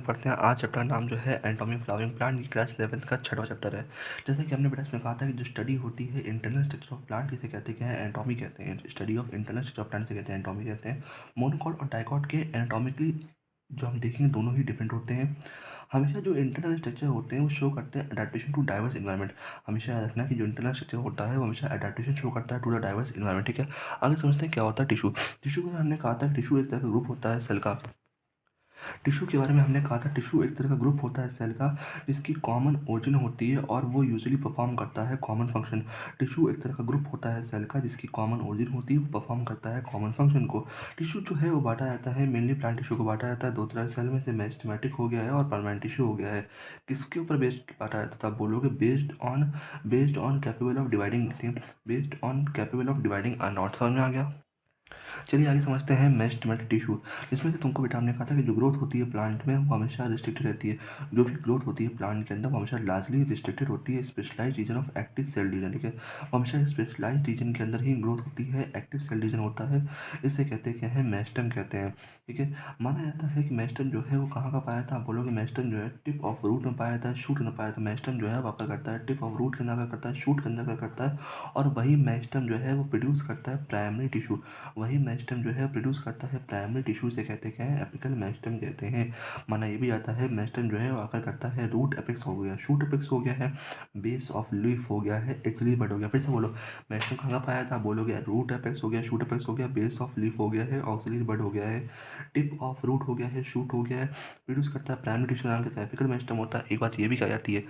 पढ़ते हैं। आज चैप्टर नाम जो है एनाटॉमी ऑफ फ्लावरिंग प्लांट की क्लास 11th का छठवां चैप्टर है। जैसे कि हमने बेटा इसमें कहा था कि जो स्टडी होती है इंटरनल स्ट्रक्चर ऑफ प्लांट किसे कहते हैं, एनाटॉमी कहते हैं। Study of internal structure of plant से कहते हैं एनाटॉमी कहते हैं। मोनोकॉट और डाइकॉट के एनाटॉमिकली जो हम देखेंगे दोनों ही डिफरेंट होते हैं। हमेशा जो इंटरनल स्ट्रक्चर होते हैं वो शो करते हैं अडेप्टेशन टू डाइवर्स इन्वायरमेंट। हमेशा याद रखना कि जो इंटरनल स्ट्रक्चर होता है वो हमेशा अडेप्टेशन शो करता है टू द डाइवर्स इन्वायरमेंट। ठीक है, आगे समझते हैं क्या होता है टिश्यू। टिश्यू को हमने कहा था टिश्यू एक तरह का ग्रुप होता है सेल का। टिश्यू के बारे में हमने कहा था टिश्यू एक तरह का ग्रुप होता है सेल का जिसकी कॉमन ओरिजिन होती है और वो यूजुअली परफॉर्म करता है कॉमन फंक्शन। टिश्यू एक तरह का ग्रुप होता है सेल का जिसकी कॉमन ओरिजिन होती है, वो परफॉर्म करता है कॉमन फंक्शन को। टिश्यू जो है वो बांटा जाता है, मेनली प्लांट टिश्यू को बांटा जाता है दो तरह सेल में से, मेरिस्टेमेटिक हो गया है और परमानेंट टिश्यू हो गया है। किसके ऊपर बेस्ड बांटा जाता था, आप बोलोगे based on capable of dividing, based on capable of dividing a not. समझ में आ गया। चलिए आगे समझते हैं मेरिस्टेमेटिक टिश्यू। इसमें से तुमको बेटा हमने कहा था कि जो ग्रोथ होती है प्लांट में वो हमेशा रिस्ट्रिक्टेड रहती है। जो भी ग्रोथ होती है प्लांट के अंदर वो हमेशा लार्जली रिस्ट्रिक्टेड होती है specialise region of active cell division. ठीक है, वो हमेशा स्पेशलाइज रीजन के अंदर ही ग्रोथ होती है, एक्टिव सेल डिवीजन होता है। इसे कहते हैं क्या है, मेरिस्टेम कहते हैं। ठीक है, माना जाता है कि मेरिस्टेम जो है वो कहाँ का पाया था, आप बोलोगे मेरिस्टेम जो है टिप ऑफ रूट में पाया था, शूट में पाया था। मेरिस्टेम जो है वो क्या करता है, टिप ऑफ रूट के अंदर क्या करता है, शूट के अंदर क्या करता है, और वही मेरिस्टेम जो है वो प्रोड्यूस करता है प्राइमरी टिश्यू। वही मेरिस्टेम जो है प्रोड्यूस करता है प्राइमरी टिश्यू से कहते हैं क्या है, एपिकल मेरिस्टेम कहते हैं। माना ये भी आता है मेरिस्टेम जो है वो आकर करता है रूट एपेक्स हो गया, शूट एपेक्स हो गया है, बेस ऑफ लीफ हो गया है, एक्सिलरी बड हो गया। फिर से बोलो, मेरिस्टेम कहाँ पाया था, बोलोगे रूट एपेक्स हो गया, शूट एपेक्स हो गया, बेस ऑफ लीफ हो गया है, ऑक्सिलरी बड हो गया है, टिप ऑफ रूट हो गया है, शूट हो गया है, प्रोड्यूस करता है प्राइमरी टिश्यू नाम का एपिकल मेरिस्टेम होता है। एक बात ये भी कही जाती है,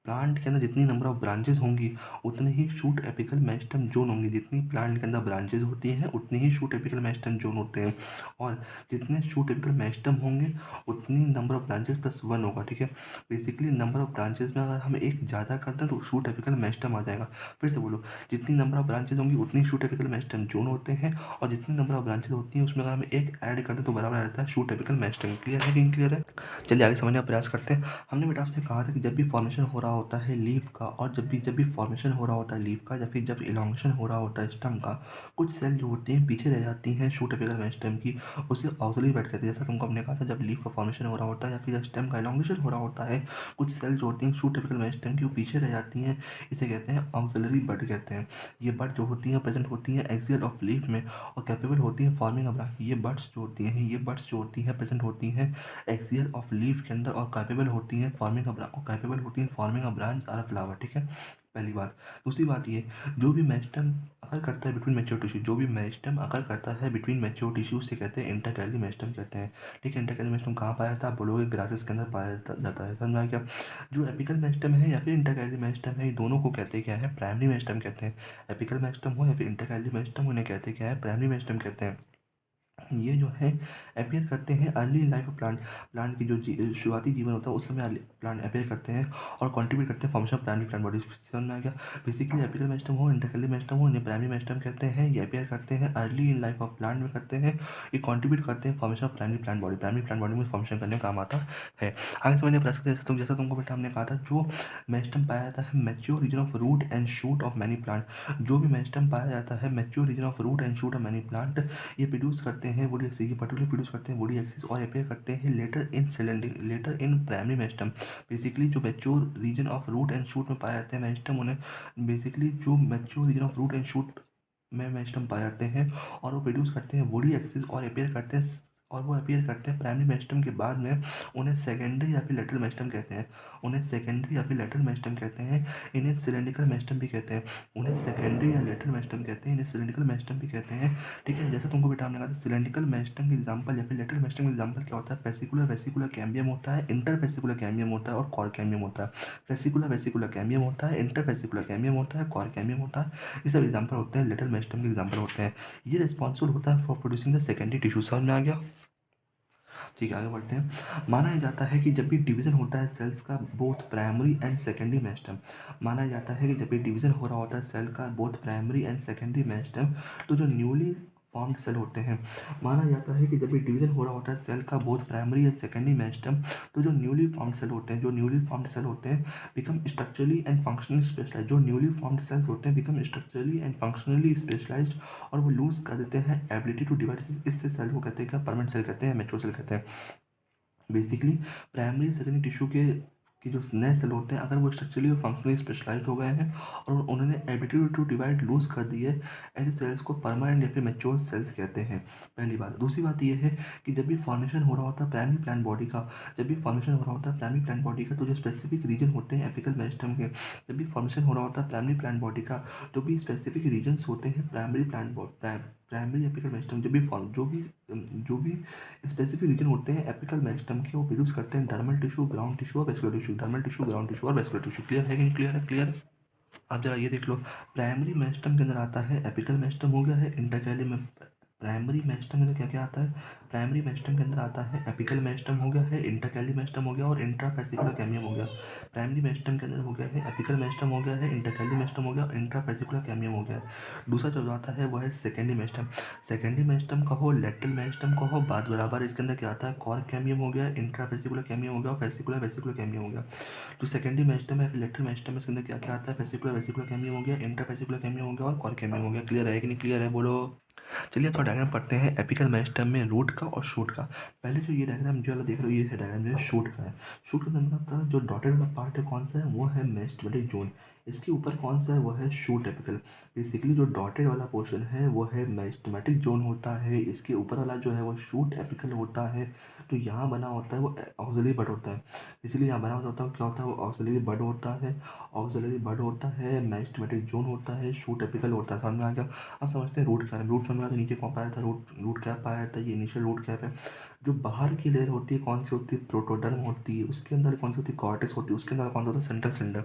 प्लांट के अंदर जितनी नंबर ऑफ ब्रांचेस होंगी उतने ही शूट एपिकल मेरिस्टेम जोन होंगे। जितनी प्लांट के अंदर ब्रांचेस होती हैं उतनी ही शूट एपिकल मेरिस्टेम जोन होते हैं, और जितने शूट एपिकल मेरिस्टेम होंगे उतनी number of branches plus one होगा। ठीक है, बेसिकली नंबर ऑफ ब्रांचेस में अगर हम एक ज़्यादा करते हैं तो शूट एपिकल मेरिस्टेम आ जाएगा। फिर से बोलो, जितनी नंबर ऑफ ब्रांचेस होंगी उतनी शूट एपिकल मेरिस्टेम जोन होते हैं, और जितनी नंबर ऑफ ब्रांचेस होती हैं उसमें अगर हम एक ऐड करते हैं तो बराबर रहता है शूट एपिकल मेरिस्टेम। क्लियर है कि इनक्लियर है? चलिए आगे समझने का प्रयास करते हैं। हमने बेटा आपसे कहा था कि जब भी फॉर्मेशन हो रहा होता है लीफ का, और जब भी फॉर्मेशन हो रहा होता है लीफ का, या फिर जब इलॉन्गेशन हो रहा होता है स्टेम का, कुछ सेल जो होती हैं पीछे रह जाती हैं शूट एपिकल मेरिस्टेम की, उसे ऑक्सिलरी बड कहते हैं। जैसा तुमको हमने कहा था जब लीफ का फॉर्मेशन हो रहा होता है या फिर स्टेम का इलॉन्गेशन हो रहा होता है, कुछ सेल जो होती हैं शूट एपिकल मेरिस्टेम की वो पीछे रह जाती हैं, इसे कहते हैं ऑक्सिलरी बड कहते हैं। ये बड जो होती हैं प्रेजेंट होती हैं एक्सियल ऑफ लीफ में और कैपेबल होती हैं फॉर्मिंग अ ब्रांच। ये बड्स जो होती हैं प्रेजेंट होती हैं एक्सियल ऑफ लीफ के अंदर और कैपेबल होती हैं फॉर्मिंग अ ब्रांच और अ फ्लावर। ठीक है, पहली बात। दूसरी बात ये, जो भी मेरिस्टेम अकर करता है बिटवीन मैच्योर टिश्यू, जो भी मेरिस्टेम अकर करता है बिटवीन मैच्योर टिश्यू से कहते हैं इंटरकैली मेरिस्टेम कहते हैं। ठीक है, इंटरकैली मेरिस्टेम कहाँ पाया था, आप बोलोगे ग्रासेस के अंदर पाया जाता है। समझा क्या? जो एपिकल मेरिस्टेम है या फिर इंटरकैली मेरिस्टेम है, ये दोनों को कहते हैं क्या है, प्राइमरी मेरिस्टेम कहते हैं। एपिकल मेरिस्टेम हो या फिर इंटरकैली मेरिस्टेम, उन्हें कहते हैं क्या है, प्राइमरी मेरिस्टेम कहते हैं। ये जो है अपीयर करते हैं early life of plant. Plant की जो शुरुआती जीवन होता है उस समय प्लांट अपीयर करते हैं और कंट्रीब्यूट करते हैं formation of primary plant bodies. समझ में आ गया? बेसिकली एपिकल मेरिस्टेम हो, इंटरकैली मेरिस्टेम हो, इन्हें प्राइमरी मेरिस्टेम कहते हैं। ये अपीयर करते हैं early in life of plant में करते हैं, ये कंट्रीब्यूट करते हैं formation of primary plant body. Primary plant body में फॉर्मेशन करने का काम आता है। आगे समझने प्रयास करते हैं। जैसा तुमको बेटा हमने कहा था जो मेरिस्टेम पाया जाता है mature region of root and shoot of many plant. जो भी मेरिस्टेम पाया जाता है mature region of root and shoot of many plant, ये प्रोड्यूस करते हैं बॉडी एक्सिस, ये पर्टिकुलर प्रोड्यूस करते हैं बॉडी एक्सिस और अपीयर करते हैं later in primary meristem. Basically जो mature region of root and shoot में पाए जाते हैं मेरिस्टेम, उन्हें बेसिकली जो mature region of root and shoot में मेरिस्टेम पाए जाते हैं और वो प्रोड्यूस करते हैं बॉडी एक्सिस और वो अपीयर करते हैं प्राइमरी मेरिस्टेम के बाद में, उन्हें सेकेंडरी या फिर लेटरल मेरिस्टेम कहते हैं। उन्हें सेकेंडरी या फिर लेटरल मेरिस्टेम कहते हैं। इन्हें सिलेंड्रिकल मेरिस्टेम भी कहते हैं। उन्हें सेकेंडरी या लेटरल मेरिस्टेम कहते हैं, इन्हें सिलेंड्रिकल मेरिस्टेम भी कहते हैं। ठीक है, जैसे तुमको बेटा हमने कहा था सिलेंड्रिकल मेरिस्टेम के एग्जांपल या फिर लेटरल मेरिस्टेम के एग्जांपल क्या होता है, वेसिकुलर कैम्बियम होता है, इंटर वेसिकुलर कैम्बियम होता है और कॉर कैम्बियम होता है। वेसिकुलर कैम्बियम होता है, इंटर वेसिकुलर कैम्बियम होता है, कॉर कैम्बियम होता है। ये सब एग्जांपल होते हैं, लेटरल मेरिस्टेम के एग्जांपल होते हैं। ये रिस्पॉन्सिबल होता है for producing the secondary tissue. समझ में आ गया? ठीक है, आगे बढ़ते हैं। माना जाता है कि जब भी डिवीजन होता है सेल्स का both primary and secondary meristem, माना जाता है कि जब भी डिवीजन हो रहा होता है सेल का both primary and secondary meristem, तो जो न्यूली फॉर्म्ड सेल होते हैं, माना जाता है कि जब भी डिवीजन हो रहा होता है सेल का both primary and secondary meristem, तो जो न्यूली फॉर्म्ड सेल होते हैं become structurally and functionally specialise. जो न्यूली फॉर्म्ड सेल्स होते हैं become structurally and functionally specialised, और वो लूज कर देते हैं एबिलिटी टू डिवाइड। इससे सेल को कहते हैं क्या, परमानेंट सेल कहते हैं, मैच्योर सेल कहते हैं। बेसिकली प्राइमरी सेकेंडरी टिश्यू के जो नए सेल होते हैं, अगर वो स्ट्रक्चरली और फंक्शनली स्पेशलाइज्ड हो गए हैं और उन्होंने एबिलिटी टू डिवाइड लूज कर दी है, ऐसे सेल्स को परमानेंट या फिर मैच्योर सेल्स कहते हैं। पहली बात। दूसरी बात ये है कि जब भी फॉर्मेशन हो रहा होता है प्राइमरी प्लांट बॉडी का, जब भी फॉर्मेशन हो रहा होता है प्राइमरी प्लांट बॉडी का, तो जो स्पेसिफिक रीजन होते हैं एपिकल मेरिस्टेम के, जब भी फॉर्मेशन हो रहा होता है प्राइमरी प्लांट बॉडी का, जो भी स्पेसिफिक रीजन्स होते हैं प्राइमरी एपिकल मेरिस्टेम, जो भी स्पेसिफिक रीजन होते हैं एपिकल मेरिस्टेम के, वो प्रोड्यूस करते हैं डर्मल टिश्यू, ग्राउंड टिश्यू और vascular tissue, dermal tissue, ground tissue और वेस्कुलर टिश्यू। क्लियर है कि नहीं? क्लियर है? क्लियर है। आप जरा ये देख लो, प्राइमरी मेरिस्टेम के अंदर आता है एपिकल मेरिस्टेम हो गया है, इंटरकैली में प्राइमरी मेरिस्टेम के अंदर क्या क्या आता है? प्राइमरी मेरिस्टेम के अंदर आता है एपिकल मेरिस्टेम हो गया है, इंटरकैली मेरिस्टेम हो गया और इंट्राफेसिकुलर कैमियम हो गया। प्राइमरी मेरिस्टेम के अंदर हो गया है एपिकल मेरिस्टेम हो गया है, इंटरकैली मेरिस्टेम हो गया, इंट्राफेसिकुलर कैमियम हो गया। दूसरा जो आता है वो है सेकेंडरी मेरिस्टेम। सेकेंडरी मेरिस्टेम कहो, लेटरल मेरिस्टेम कहो, बात बराबर। इसके अंदर क्या आता है? कॉर्क कैमियम हो गया, इंट्राफेसिकुलर कैमियम हो गया और वेसिकुलर कैमियम हो गया। जो सेकेंडरी मेरिस्टेम है, फिर लेटरल मेरिस्टेम है, इसके अंदर क्या क्या आता है? वेसिकुलर कैमियम हो गया, इंट्राफेसिकुलर कैमियम हो गया और कॉर्क कैमियम हो गया। क्लियर है कि नहीं? क्लियर है? बोलो। चलिए थोड़ा डायग्राम पढ़ते हैं एपिकल मेरिस्टेम में रूट का और शूट का। पहले जो ये डायग्राम जो वाला देख रहे हो, ये है डायग्राम जो है शूट का है। शूट का मतलब था जो डॉटेड वाला पार्ट है कौन सा है? वो है मेरिस्टेमेटिक जोन। इसके ऊपर कौन सा है? वो है शूट एपिकल। बेसिकली जो डॉटेड वाला पोर्शन है वो है मेरिस्टेमेटिक जोन होता है, इसके ऊपर वाला जो है वो शूट एपिकल होता है। तो यहाँ बना होता है वो ऑक्सिलरी बड होता है, इसलिए यहाँ बना होता है क्या होता है? वो ऑक्सिलरी बड होता है। ऑक्सिलरी बड होता है, मेरिस्टेमेटिक जोन होता है, शूट एपिकल होता है। समझ में आ गया? अब समझते हैं रूट क्या है। रूट समझ में आता है, नीचे कौन पाया था? रूट कैप पाया था, ये इनिशियल रूट कैप है। जो बाहर की लेयर होती है कौन सी होती है? प्रोटोडर्म होती है। उसके अंदर कौन सी होती है? कॉर्टेक्स होती है। उसके अंदर कौन सा होता है? Central cylinder.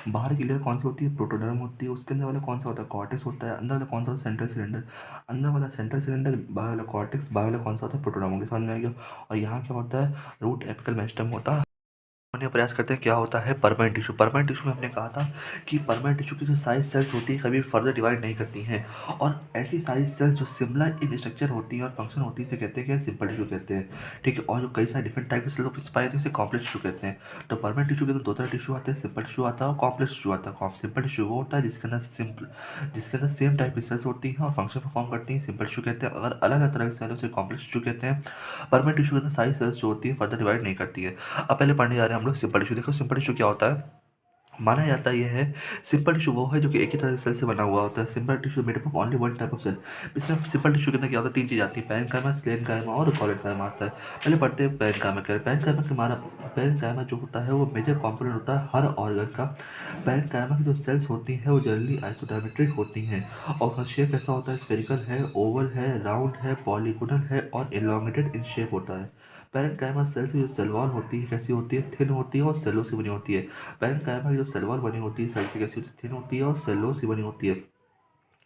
बाहर की लेयर कौन सी होती है? प्रोटोडर्म होती है। उसके अंदर वाला कौन सा होता है? कॉर्टेक्स होता है। अंदर वाला कौन सा होता है? Central cylinder. अंदर वाला सेंट्रल सिलेंडर, बाहर वाला कॉर्टेक्स, बाहर वाला कौन सा होता है? प्रोटोडर्म हो गया। समझ में आ गया? और यहाँ क्या होता है? रूट एपिकल मेरिस्टेम होता है। अपने प्रयास करते हैं क्या होता है परमानेंट टिश्यू। परमानेंट टिश्यू में हमने कहा था कि परमानेंट टिश्यू की जो साइज सेल्स होती है कभी फर्दर डिवाइड नहीं करती हैं, और ऐसी साइज सेल्स जो सिमिलर इन स्ट्रक्चर होती हैं और फंक्शन होती है इसे कहते हैं, सिंपल टिश्यू कहते हैं। ठीक है। और जो कई सारे डिफरेंट टाइप के सेल्स पाए जाते हैं उसे कॉम्प्लेक्स टिश्यू कहते हैं। तो परमानेंट टिश्यू के अंदर दो तरह टिश्यू आते हैं, सिंपल टिश्यू आता है और कॉम्प्लेक्स टिश्यू आता है। सिंपल टिश्यू वो होता है जिसके अंदर सेम टाइप की सेल्स होती हैं और फंक्शन परफॉर्म करती हैं, सिंपल टिश्यू कहते हैं। अगर अलग अलग तरह के सेल उसे कॉम्प्लेक्स टिश्यू कहते हैं। परमानेंट टिश्यू के अंदर सारी सेल्स जो होती है फर्दर डिवाइड नहीं करती है। अब पहले पढ़ने जा रहे हैं हम लोग सिंपल टिश्यू। देखो सिंपल टिश्यू क्या होता है। माना जाता है यह है सिंपल टिश्यू वो है जो कि एक ही तरह के सेल से बना हुआ होता है। Simple tissue made up of only one type of cell. इसमें सिंपल टिश्यू के अंदर क्या होता है? तीन चीज़ आती है, पैरेन्काइमा, स्क्लेरेन्काइमा और कोलेन्काइमा आता है। पहले पढ़ते हैं पैरेन्काइमा क्या है। पैरेन्काइमा जो होता है वो मेजर कॉम्पोनेंट होता है हर ऑर्गन का। पैरेन्काइमा की जो सेल्स होती हैं वो जनरली आइसोडायमेट्रिक होती हैं और उसका शेप ऐसा होता है, स्फेरिकल है, ओवल है, राउंड है, पॉलीगोनल है और इलॉन्गेटेड इन शेप होता है। पैरेन्काइमा सेल्स की जो सेल वॉल होती है कैसी होती है? थिन होती है और सेलो से बनी होती है। पैरेन्काइमा की जो सेल वॉल बनी होती है सेल से कैसी होती है? थिन होती है और सेलो से बनी होती है।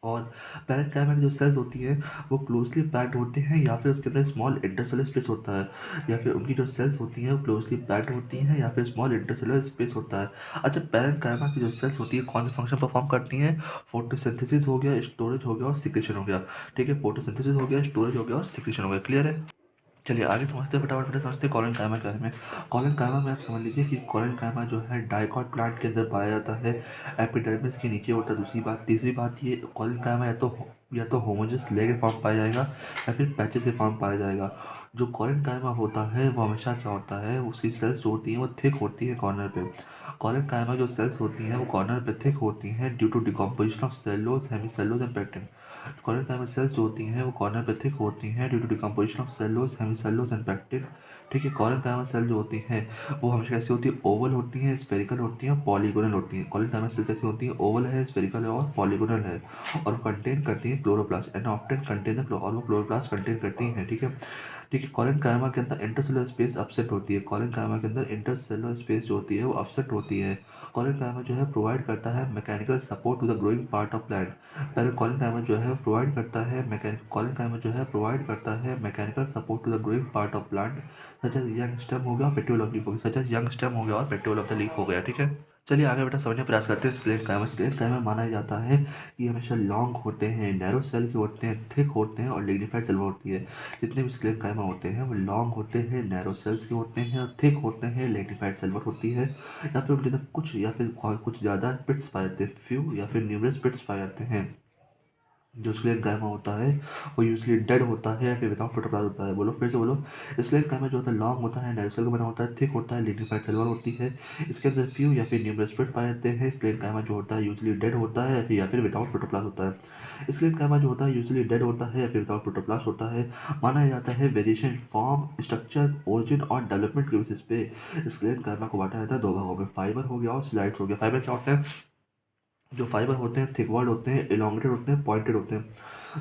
और पैरेन्काइमा की जो सेल्स होती हैं वो क्लोजली पैक्ड होते हैं या फिर उसके अंदर स्मॉल इंटरसेलुलर स्पेस होता है, या फिर उनकी जो सेल्स होती हैं वो क्लोजली पैक्ड होती हैं या फिर स्मॉल इंटरसेलुलर स्पेस होता है। अच्छा, पैरेन्काइमा की जो सेल्स होती है कौन से फंक्शन परफॉर्म करती हैं? फोटोसिंथेसिस हो गया, स्टोरेज हो गया और सिक्रेशन हो गया। ठीक है, फोटोसिंथेसिस हो गया, स्टोरेज हो गया और सिक्रेशन हो गया। क्लियर है? चलिए आगे समझते हैं, फटाफट समझते हैं कॉलन कायमा के बारे में। कॉलन कायमा में आप समझ लीजिए कि कॉलन कायमा जो है डाइकॉट प्लांट के अंदर पाया जाता है, एपिडर्मिस के नीचे होता है। दूसरी बात, तीसरी बात, ये कॉलन कायमा या तो होमोजेनस लेयर फॉर्म पाया जाएगा या फिर पैचेस के फॉर्म पाया जाएगा। जो कॉलन कायमा होता है वो हमेशा क्या होता है, उसकी सेल्स जो होती हैं वो थिक होती है कॉर्नर पे। कॉलन कायमा जो सेल्स होती हैं वो कॉर्नर पे थिक होती हैं due to decomposition of cellulose, hemicellulose and pectin. Collenchyma cells जो होती हैं वो कॉर्नर पे थिक होती हैं due to decomposition of cellulose, hemicellulose and pectin. ठीक है। कॉर्नर काइमा सेल जो होती हैं वो हमेशा कैसी होती है? ओवल होती हैं, स्फेरिकल होती हैं और पॉलीगोनल होती हैं। कॉर्नर काइमा सेल कैसी होती है? ओवल है, स्फेरिकल है और पॉलीगोनल है, और कंटेन करती हैं क्लोरोप्लास्ट एंड ऑफ्टन कंटेन और वो क्लोरोप्लास्ट कंटेन करती हैं। ठीक है। ठीक है। कॉलन कायमा के अंदर इंटरसेलुलर स्पेस अपसेट होती है। कॉलन कायमा के अंदर इंटरसेलुलर स्पेस जो होती है वो अपसेट होती है। कॉलन कायमा जो है प्रोवाइड करता है mechanical support to the growing part of plant. पहले कॉलन कायमा जो है प्रोवाइड करता है कॉलन कायमा जो है प्रोवाइड करता है mechanical support to the growing part of plant, such as young stem हो गया, पेटियोल ऑफ लीफ हो गया, सच एज यंग स्टेम हो गया और पेटियोल ऑफ द लीफ हो गया। ठीक है। चलिए आगे बेटा समझने का प्रयास करते हैं स्क्लेर कायमा। स्क्लेर कायमा माना जाता है कि हमेशा लॉन्ग होते हैं, नैरो सेल के होते हैं, थिक होते हैं और लिग्निफाइड सेल होती है। जितने भी स्क्लेर कायमा होते हैं वो लॉन्ग होते हैं, नैरो सेल्स के होते हैं और थिक होते हैं, लिग्निफाइड सेल होती है। या फिर उनके अंदर कुछ या फिर कुछ ज़्यादा पिट्स पाए जाते हैं, फ्यू या फिर न्यूमरस पिट्स पाए जाते हैं। जो स्लेनकाइमा होता है वो यूजली डेड होता है या फिर विदाउट प्रोटोप्लाज्म होता है। बोलो फिर से बोलो। स्लेनकाइमा जो होता है लॉन्ग होता है, नाइट्रोसेल का बना होता है, थिक होता है, लिग्निफाइड सेल वॉल होती है, इसके अंदर फ्यू या फिर न्यूमरस स्प्लिट पाए जाते हैं। स्लेनकाइमा जो होता है यूजली डेड होता है या फिर विदाउट प्रोटोप्लाज्म होता है। स्लेनकाइमा जो होता है यूजली डेड होता है या फिर विदाउट प्रोटोप्लास्ट होता है। माना जाता है वेरिएशन फॉर्म, स्ट्रक्चर, ओरिजिन और डेवलपमेंट के बेसिस पे स्लेनकाइमा को बांटा जाता है दो भागों में, फाइबर हो गया और स्लाइड्स हो गया। फाइबर क्या होते हैं? जो फाइबर होते हैं थिक वॉल्ड होते हैं, इलोंगेटेड होते हैं, पॉइंटेड होते हैं।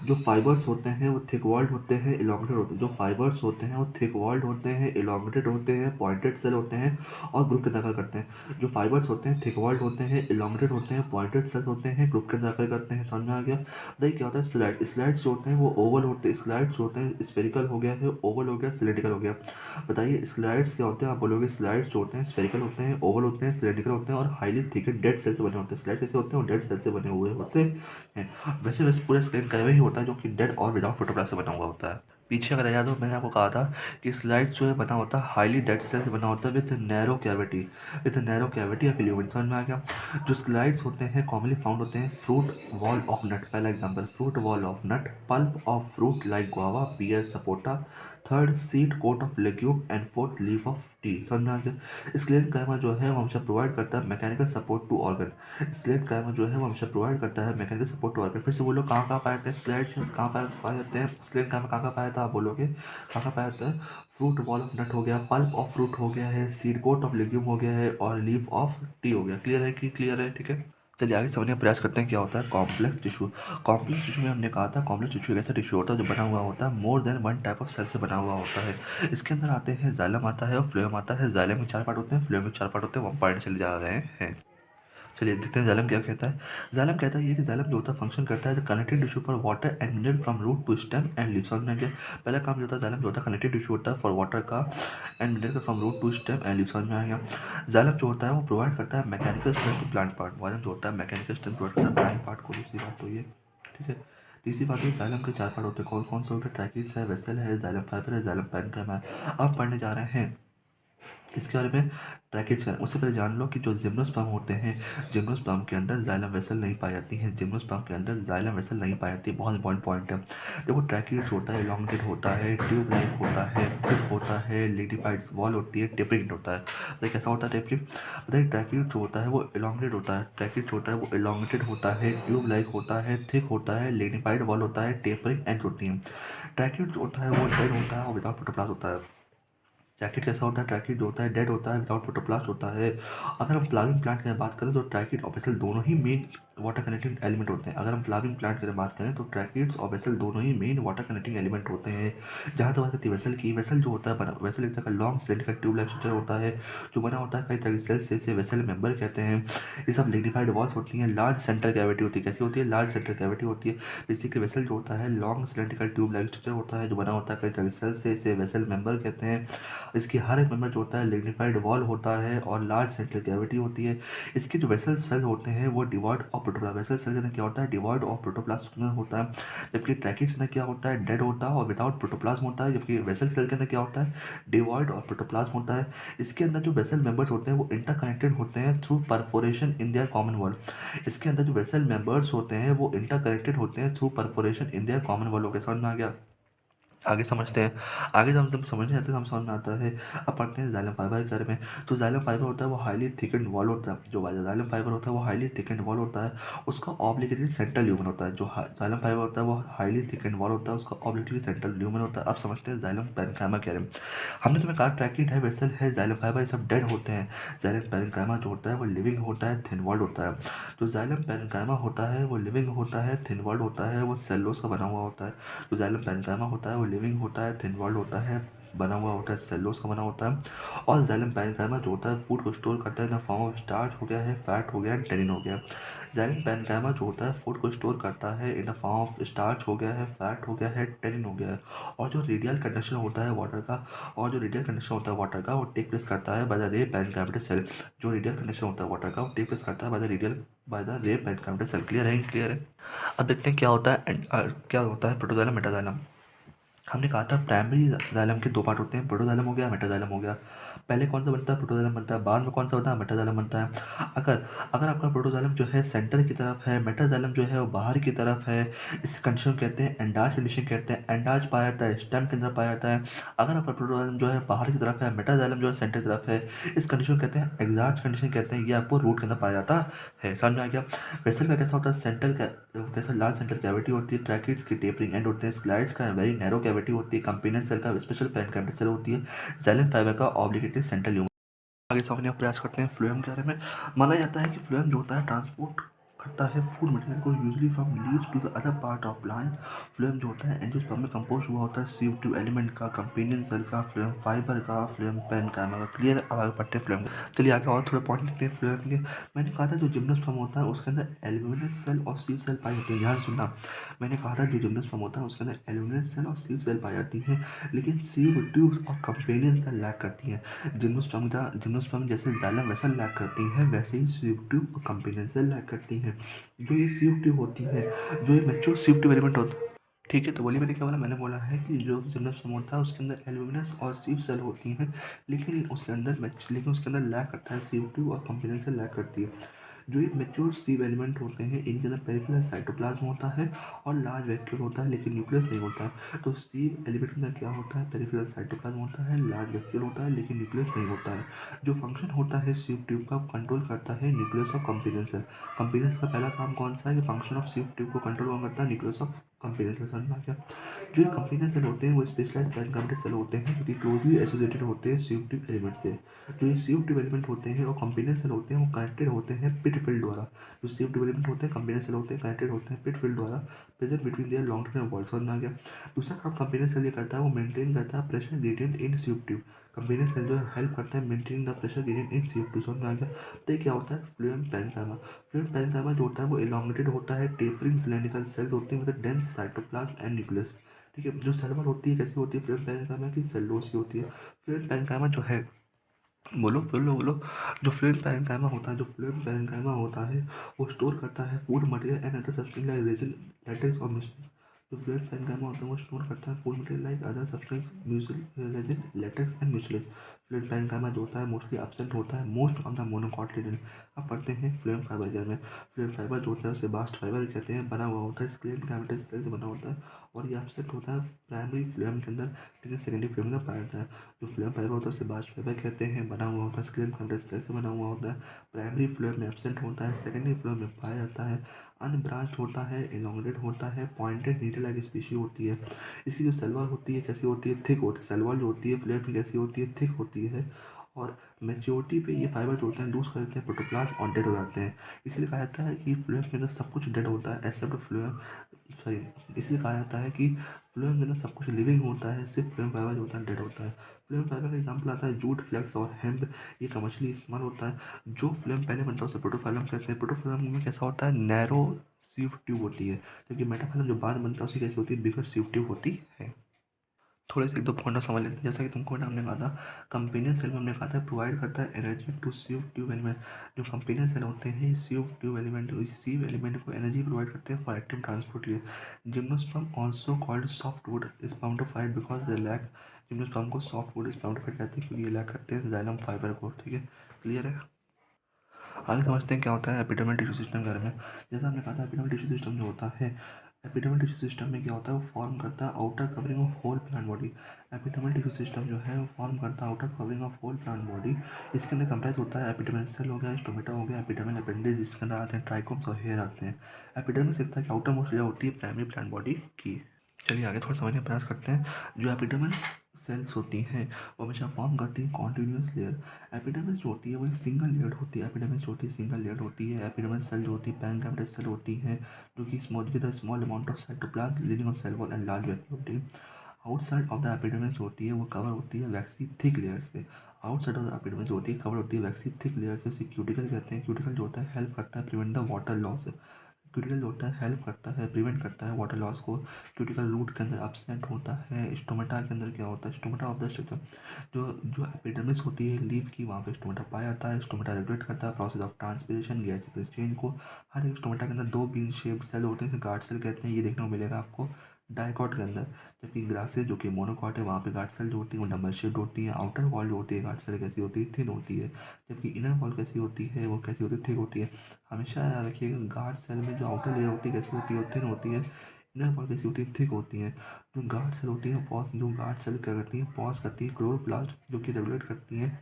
जो फाइबर्स होते हैं वो थिक वॉल्ड होते हैं, इलोंगेटेड होते हैं। जो फाइबर्स होते हैं वो थिक वॉल्ड होते हैं, इलोंगेटेड होते हैं, पॉइंटेड सेल होते हैं और ग्रुप के अंदर करते हैं। जो फाइबर्स होते हैं थिक वॉल्ड होते हैं, इलोंगेटेड होते हैं, पॉइंटेड सेल होते हैं, ग्रुप के अंदर करते हैं। समझ में आ गया? देखिए क्या होता है, स्लाइड्स जो होते हैं वो ओवल होते हैं, स्लाइड्स होते हैं स्फेरिकल हो गया है, ओवल हो गया, सिलेंड्रिकल हो गया। बताइए स्लाइड्स क्या होते हैं? आप बोलोगे स्लाइड्स जो होते हैं स्फेरिकल होते हैं, ओवल होते हैं, सिलेंड्रिकल होते हैं और हाईली थिकेड डेड सेल से बने होते हैं। स्लाइड कैसे होते हैं? वो डेड सेल से बने हुए होते हैं। वैसे वैसे पूरा स्क्रीन कर्व ही होता है जो कि डेड और विदाउट प्रोटोप्लास्ट से बना हुआ होता है। पीछे अगर याद हो मैंने आपको कहा था कि स्लाइड जो है बना होता है हाईली डेड सेल से बना होता है विथ नैरो कैविटी, या फिर ल्यूमेन। समझ में आ गया? जो स्लाइड्स होते हैं कॉमनली फाउंड होते हैं फ्रूट वॉल ऑफ नट। पहला example, fruit wall of nut, pulp of fruit like guava, pear, sapota, third seed coat of legume and fourth leaf of tea. समझ में आ गया? स्लेन कायमा जो है वो हमेशा प्रोवाइड करता है mechanical support to organ. Sclerenchyma जो है वो हमेशा प्रोवाइड करता है मैकेनिकल सपोर्ट टू ऑर्गन। फिर से बोलो कहाँ कहाँ पाए जाते हैं स्लेट्स, कहाँ पाए जाते हैं स्लेन कायमा, कहाँ कहाँ पाया था? आप बोलोगे कहाँ कहाँ पाया जाता है? फ्रूट वॉल ऑफ नट हो गया, पल्प ऑफ फ्रूट हो गया है, सीड कोट ऑफ लेग्यूम हो गया है और लीफ ऑफ टी हो गया। क्लियर है कि क्लियर है? ठीक है, चलिए आगे समझने का प्रयास करते हैं क्या होता है कॉम्प्लेक्स टिश्यू। कॉम्प्लेक्स टिश्यू में हमने कहा था कॉम्प्लेक्स टिश्यू एक ऐसा टिश्यू होता है जो बना हुआ होता है more than one type of cell से बना हुआ होता है। इसके अंदर आते हैं जाइलम आता है और फ्लोएम आता है। जाइलम में 4 पार्ट होते हैं, फ्लोएम में 4 पार्ट होते हैं। 1 पॉइंट चले जा रहे हैं। चलिए देखते हैं जाइलम क्या कहता है। जाइलम कहता है ये कि जाइलम जो होता है फंक्शन करता है connective tissue for water and mineral from root to stem and leaf. समझ में आ गया? पहला काम जो होता है जाइलम जो होता है कनेक्टिव टिश्यू होता है फॉर वाटर का एंड मिनरल का from root to stem and leaf. समझ में आ गया? जाइलम जो होता है वो प्रोवाइड करता है mechanical strength to plant part. Xylem जो होता है मैकेनिकल स्ट्रेंथ प्रोवाइड करता है प्लांट पार्ट को। दूसरी बात तो ये, ठीक है। तीसरी बात है जाइलम के 4 पार्ट होते हैं। कौन कौन से होते हैं? ट्रैकिस है, वेसल है, जाइलम फाइबर है, जाइलम पैरेन्काइमा है। अब पढ़ने जा रहे हैं इसके बारे में ब्रैकेट्स हैं। उससे पहले जान लो कि जो जिम्नोस्पर्म होते हैं, जिम्नोस्पर्म के अंदर जाइलम वेसल नहीं पाई जाती है। जिम्नोस्पर्म के अंदर जाइलम वेसल नहीं पाई जाती। बहुत इंपॉर्टेंट पॉइंट है। देखो ट्रैकिड्स होता है, इलॉन्गेटेड होता है, ट्यूब लाइक होता है, थिक होता है, लिग्निफाइड वॉल होती है, टेपरिंग होता है। तो कैसा होता है टेपरिंग? बताइए ट्रैकिड जो होता है वो इलॉन्गेटेड होता है, ट्रैकिड होता है वो इलॉन्गेटेड होता है, ट्यूब लाइक होता है, थिक होता है, लिग्निफाइड वॉल होता है, टेपरिंग एंड होती है। ट्रैकिड जो होता है वो डेड होता है और विदाउट प्रोटोप्लास्ट होता है। ट्रैकिड कैसा होता है? ट्रैकिड जो होता है डेड होता है, विदाउट प्रोटोप्लास्ट होता है। अगर हम फ्लावरिंग प्लांट की बात करें तो ट्रैकिड और वेसल दोनों ही मेन वाटर कनेक्टिंग एलिमेंट होते हैं। अगर हम फ्लावरिंग प्लांट की बात करें तो ट्रैकिड्स और वेसल दोनों ही मेन वाटर कनेक्टिंग एलिमेंट होते हैं। जहाँ तक बात करती है वेसल की, वेसल जो होता है बना, वेसल एक तरह का long cylinder tube like structure होता है जो बना होता है कई तरह की सेल्स से, इसे वेसल मेंबर कहते हैं। ये सब लिग्निफाइड वॉल्स होती हैं, लार्ज सेंट्रल कैविटी होती है। कैसी होती है? लार्ज सेंट्रल कैविटी होती है। बेसिकली वेसल जो होता है long cylindrical tube like structure होता है जो बना होता है कई तरह की सेल्स से, इसे वेसल मेंबर कहते हैं। इसकी हर एक मेंबर जो होता है लिग्निफाइड वॉल होता है और लार्ज सेंट्रल कैविटी होती है। इसके जो वेसल सेल होते हैं वो devoid of protoplast. Vessel cell के अंदर क्या होता है? डिवॉइड ऑफ प्रोटोप्लास्ट में होता है। जबकि ट्रैकिड्स के अंदर क्या होता है? डेड होता है और विदाउट प्रोटोप्लाज्म होता है। जबकि वेसल सेल के अंदर क्या होता है? डिवॉइड ऑफ प्रोटोप्लाज्म होता है। इसके अंदर जो वेसल मेंबर्स होते हैं वो इंटरकनेक्टेड होते हैं through perforation in their common wall. इसके अंदर जो वेसल मेंबर्स होते हैं वो इंटरकनेक्टेड होते हैं through perforation in their common wall. Okay, समझ में आ गया? आगे समझते हैं। आगे जब हम समझने जाते हैं तो हम समझ में आता है। अब पढ़ते हैं जाइलम फाइबर के बारे में। तो जाइलम फाइबर होता है वो हाईली थिकन्ड वॉल होता है। जो जाइलम फाइबर होता है वो हाईली थिकन्ड वॉल होता है। उसका ऑब्लिगेटरी सेंट्रल ल्यूमन होता है। जो जाइलम फाइबर होता है वो हाईली थिकन्ड वॉल होता है, उसका ऑब्लिगेटरी सेंट्रल ल्यूमन होता है। अब समझते हैं जाइलम पैरेन्काइमा के बारे में। हमने तुम्हें कहा ट्रैकिड है, वेसल है, जाइलम फाइबर, ये सब डेड होते हैं। जाइलम पैरेन्काइमा जो होता है वो लिविंग होता है, थिन वॉल्ड होता है। जो जाइलम पैरेन्काइमा होता है वो लिविंग होता है, थिन वॉल्ड होता है, वो सेल्यूलोज का बना हुआ होता है। जो जाइलम पैरेन्काइमा होता है वो लिविंग होता है, थिन वॉल्ड होता है, बना हुआ होता है, सेल्यूलोज का बना होता है। और जाइलम पैरेन्काइमा जो होता है फूड को स्टोर करता है in the form of starch हो गया है, फैट हो गया है, टेनिन हो गया। जाइलम पैरेन्काइमा जो होता है फूड को स्टोर करता है in the form of starch हो गया है, फैट हो गया है, टेनिन हो गया है। और जो रेडियल कंडक्शन होता है वाटर का, और जो रेडियल कंडक्शन होता है वाटर का वो टेक प्लेस करता है by the ray parenchymatous cell. जो रेडियल कंडक्शन होता है वाटर का वो टेक प्लेस करता है by the ray parenchymatous cell. Clear है? क्लियर है? अब देखते हैं क्या होता है क्या होता है प्रोटोजाइलम मेटाजाइलम। हमने कहा था प्राइमरी जाइलम के दो पार्ट होते हैं, प्रोटोजाइलम हो गया, मेटाजाइलम हो गया। पहले कौन सा बनता है? प्रोटोजाइलम बनता है। बाद में कौन सा बनता है? मेटाजाइलम बनता है। अगर अगर आपका प्रोटोजाइलम जो है सेंटर की तरफ है, मेटाजाइलम जो है वो बाहर की तरफ है, इस कंडीशन को कहते हैं एंडार्च कंडीशन कहते हैं। एंडार्च पाया जाता है स्टेम के अंदर पाया जाता है। अगर आपका प्रोटोजाइलम जो है बाहर की तरफ है, मेटाजाइलम जो है सेंटर की तरफ है, इस कंडीशन को कहते हैं एग्जार्च कंडीशन कहते हैं। ये आपको रूट के अंदर पाया जाता है। समझ में आ गया? वेसल का कैसा होता है? सेंट्रल कैसा लार्ज सेंट्रल कैविटी होती है, ट्रैकिड्स की टेपरिंग एंड होते हैं, स्लाइड्स का वेरी नैरो कैविटी होती है, कंपेनियन सेल का स्पेशल पेन सेल होती है, जाइलम फाइबर का ऑब्लिगेटली सेंट्रल ह्यूमर। आगे समझने का प्रयास करते हैं फ्लोएम के बारे में। माना जाता है कि फ्लोएम जो होता है ट्रांसपोर्ट करता है फूड मटेरियल को usually from leaves to the other part of plant. Phloem जो होता है एंजियोस्पर्म में कंपोज हुआ होता है CO2 एलिमेंट का, कंपेनियन सेल का, फ्लोएम फाइबर का, फ्लोएम पेन का। मगर क्लियर अब आगे पढ़ते हैं फ्लोएम। चलिए आगे और थोड़े पॉइंट लिखते हैं फ्लोएम के। मैंने कहा था जो जिम्नोस्पर्म होता है उसके अंदर एल्यूमिनस सेल और सीव सेल पाई जाती है। ध्यान सुनना, मैंने कहा था जो जिम्नोस्पर्म होता है उसके अंदर एल्यूमिनस सेल और सीव सेल पाई जाती है, लेकिन सीव ट्यूब्स और कंपेनियन सेल लैक करती है। जिम्नोस्पर्म जैसे जाइलम वेसल लैक करती है, वैसे ही सीव ट्यूब और कंपेनियन सेल लैक करती है। जो ये सीव ट्यूब होती है, जो ये मैच्योर सीव ट्यूब एलिमेंट होता है, ठीक है। तो बोलिए मैंने क्या बोला? मैंने बोला है कि जो जिम्नोस्पर्म होता है उसके अंदर एल्यूमिनस और सीव सेल होती हैं, लेकिन उसके अंदर लैक करता है सीव ट्यूब और कंपेनियन सेल लैक करती है। जो ये मैच्योर सीव एलिमेंट होते हैं इनके अंदर पेरिफेरल साइटोप्लाज्म होता है और लार्ज वैक्यूल होता है, लेकिन न्यूक्लियस नहीं होता है। तो सीव एलिमेंट में क्या होता है? पेरिफेरल साइटोप्लाज्म होता है, लार्ज वैक्यूल होता है, लेकिन न्यूक्लियस नहीं होता है। जो फंक्शन होता है सीव ट्यूब का, कंट्रोल करता है nucleus of companion cell. Companion का पहला काम कौन सा है? कि फंक्शन ऑफ सीव ट्यूब को कंट्रोल कौन करता है? Nucleus of companion cell. समझ में आ गया? जो कंपेनियन सेल होते हैं वो स्पेशलाइज्ड पैनकामेटिक सेल होते हैं, जो कि क्लोजली एसोसिएटेड होते हैं सीव ट्यूब एलिमेंट से। जो ये सीव ट्यूब एलिमेंट होते हैं और कंपेनियन सेल होते हैं वो कनेक्टेड होते हैं पिट फील्ड द्वारा। जो सीव ट्यूब एलिमेंट होते हैं, कंपेनियन सेल होते हैं, कनेक्टेड होते हैं पिट फील्ड द्वारा, present between their long term walls. समझ में आ गया? दूसरा काम कंपेनियन सेल ये करता है, वो मेंटेन करता है प्रेशर ग्रेडियंट इन सीव ट्यूब। कंपेनियन सेल जो है हेल्प करता है maintain the pressure gradient in sieve tube. समझ में आ गया? तो ये क्या होता है? फ्लूएम पैरेन्काइमा। फ्लूएम पैरेन्काइमा जो होता है वो इलांगेटेड होता है, टेपरिंग सिलेंड्रिकल सेल्स होती है with dense cytoplasm and nucleus. ठीक है। जो सेल वॉल होती है कैसी होती है? फ्लूएम पैरेन्काइमा की सेलुलोज की होती है। फ्लूएम पैरेन्काइमा जो है, बोलो बोलो बोलो, जो फ्लूएम पैरेन्काइमा होता है, जो फ्लूएम पैरेन्काइमा होता है वो स्टोर करता है food material and other substance like resin, latex और म्यूसिल। जो फ्लूएम पैरेन्काइमा होता है वो स्टोर करता है food material like other substance, म्यूसिल, resin, latex and mucilage. Phloem parenchyma जो होता है मोस्टली एब्सेंट होता है मोस्ट ऑफ द मोनोकोटिलेडन। अब पढ़ते हैं फ्लूएम फाइबर के बारे में। फ्लूएम फाइबर जो होता है उसे बास्ट फाइबर कहते हैं, बना हुआ होता है स्क्लेरल कैविटी सेल से बना होता है, और ये एब्सेंट होता है प्राइमरी फ्लूएम के अंदर, लेकिन सेकेंडरी फ्लूएम में पाया जाता है। जो फ्लूएम फाइबर होता है उसे बास्ट फाइबर कहते हैं, बना हुआ होता है स्क्लेरल कैविटी सेल से बना हुआ होता है, प्राइमरी फ्लूएम में एब्सेंट होता है, सेकेंडरी फ्लूएम में पाया जाता है, अनब्रांच्ड होता है, इलोंगेटेड होता है, पॉइंटेड नीडल लाइक स्पीशी होती है। इसकी जो सेल वॉल होती है कैसी होती है? थिक होती है। सेल वॉल जो होती है फ्लूएम की कैसी होती है? थिक होती है। और मेच्योरिटी पे ये फाइबर जो होते हैं लूज कर देते हैं प्रोटोप्लाज्म और डेड हो जाते हैं। इसलिए कहा जाता है कि फ्लूएम के अंदर सब कुछ डेड होता है एक्सेप्ट फ्लूएम, सॉरी, इसलिए कहा जाता है कि फ्लूएम के अंदर सब कुछ लिविंग होता है, सिर्फ फ्लूएम फाइबर जो होता है डेड होता है। फ्लूएम फाइबर का एग्जाम्पल आता है जूट, फ्लेक्स और हेम्प। ये का मछली इस्तेमाल होता है। जो फ्लूएम पहले बनता है उसे प्रोटोफाइलम कहते हैं। प्रोटोफाइलम में कैसा होता है? नैरो सीव ट्यूब होती है, क्योंकि मेटाफाइलम जो बाद में बनता है उसी कैसी होती है? बिगर सीव ट्यूब होती है। थोड़े से एक दो पॉइंट समझ लेते हैं। जैसा कि तुमको हमने कहा था कंपेनियन सेल में हमने कहा था प्रोवाइड करता है energy to sieve tube element. जो कंपेनियन सेल होते हैं sieve tube element, sieve element को एनर्जी प्रोवाइड करते हैं फॉर एक्टिव ट्रांसपोर्ट के लिए। Gymnosperm also called softwood spermatophyte because they lack. Gymnosperm को सॉफ्टवुड स्पर्मेटोफाइट कहते हैं क्योंकि ये लैक करते हैं जाइलम फाइबर को। ठीक है, क्लियर है? आगे समझते हैं क्या होता है एपिडर्मल टिश्यू सिस्टम के बारे में। जैसा हमने कहा था एपिडर्मल टिश्यू सिस्टम जो होता है, एपिडर्मल टिश्यू सिस्टम में क्या होता है? वो फॉर्म करता है outer covering of whole plant body. Epidermal tissue system जो है वो फॉर्म करता है outer covering of whole plant body. इसके अंदर कंप्राइज होता है एपिडर्मल सेल हो गया, स्टोमेटा हो गया, एपिडर्मल अपेंडेज जिसके अंदर आते हैं ट्राइकोम्स और हेयर आते हैं। एपिडर्मल से की आउटर मोस्ट लेयर होती है प्राइमरी प्लांट बॉडी की। चलिए आगे थोड़ा समझने का प्रयास करते हैं। जो एपिडर्मल सेल्स होती हैं वो हमेशा फॉर्म करती हैं कॉन्टिन्यूस लेयर। एपिडर्मिस जो होती है वो एक सिंगल लेयर होती है। एपिडर्मिस जो होती है सिंगल लेयर होती है। एपिडर्मल सेल जो होती है पैनकाइमेटिक सेल होती है, जो कि small with a small amount of cytoplasm leading of cell wall and large vacuole होती है। आउटसाइड ऑफ द एपिडर्मिस जो होती है वो कवर होती है वैक्सी थिक लेयर से। आउटसाइड ऑफ द एपिडर्मिस जो होती है कवर होती है वैक्सी थिक लेयर से। उसे क्यूटिकल कहते हैं। क्यूटिकल जो होता है हेल्प करता है prevent the water loss. Cuticle जो होता है हेल्प करता है प्रिवेंट करता है वाटर लॉस को। क्यूटिकल रूट के अंदर एब्सेंट होता है। स्टोमेटा के अंदर क्या होता है? स्टोमेटा ऑफ द स्ट्रक्चर, जो जो एपिडर्मिस होती है लीफ की, वहाँ पे स्टोमेटा पाया जाता है। स्टोमेटा रेगुलेट करता है process of transpiration, gas exchange को। हर एक स्टोमेटा के अंदर दो बीन शेप सेल होते हैं, गार्ड सेल कहते हैं। ये देखने को मिलेगा आपको डाइकॉट के अंदर, जबकि ग्रासेस जो कि मोनोकॉट है वहाँ पे गार्ड सेल जो होती है वो डबल शेप्ड होती है। आउटर वॉल जो होती है गार्ड सेल कैसी होती है, थिन होती है, जबकि इनर वॉल कैसी होती है, वो कैसी होती है, थिक होती है। हमेशा याद रखिएगा गार्ड सेल में जो आउटर लेयर होती है कैसी होती है, वो थिन होती है। इनर वॉल कैसी होती है, थिक होती है। जो गार्ड सेल होती है पॉज, जो गार्ड सेल क्या करती है, पॉज करती है क्लोरोप्लास्ट जो कि रेगुलेट करती है।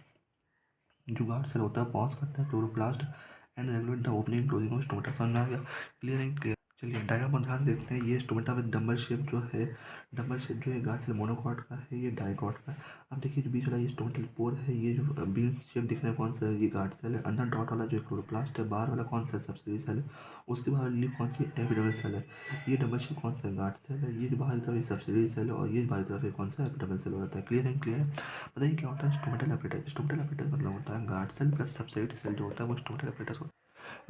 जो गार्ड सेल होता है पॉज करता है chloroplast and regulate the opening closing of stomata. समझ में आ गया? क्लियर है? क्लियर। चलिए डायग्राम पर ध्यान देखते हैं। ये स्टोमेटा विद डबल शेप जो है, डबल शेप जो है गार्ड सेल मोनोकॉट का है, ये डाइकॉट का है। अब देखिए जो बीच वाला ये स्टोमेटल पोर है, ये जो बीन शेप दिख रहा है कौन सा है, ये गार्ड सेल है। अंदर डॉट वाला जो क्लोरोप्लास्ट है, बाहर वाला कौन सा सबसिडी सेल है, उसके बाहर लीफ कौन सी एपिडर्मल सेल है। ये डबल शेप कौन सा गार्ड सेल है, ये जो बाहर की तरफ ये सबसिडी सेल है, और ये बाहर की तरफ ये कौन सा एपिडर्मल सेल होता है। क्लियर है? क्लियर है। बताइए क्या होता है स्टोमेटल एपिटस। स्टोमेटल एपिटस मतलब होता है guard cell plus subset cell जो होता है वो स्टोमेटल एपिटस होता है।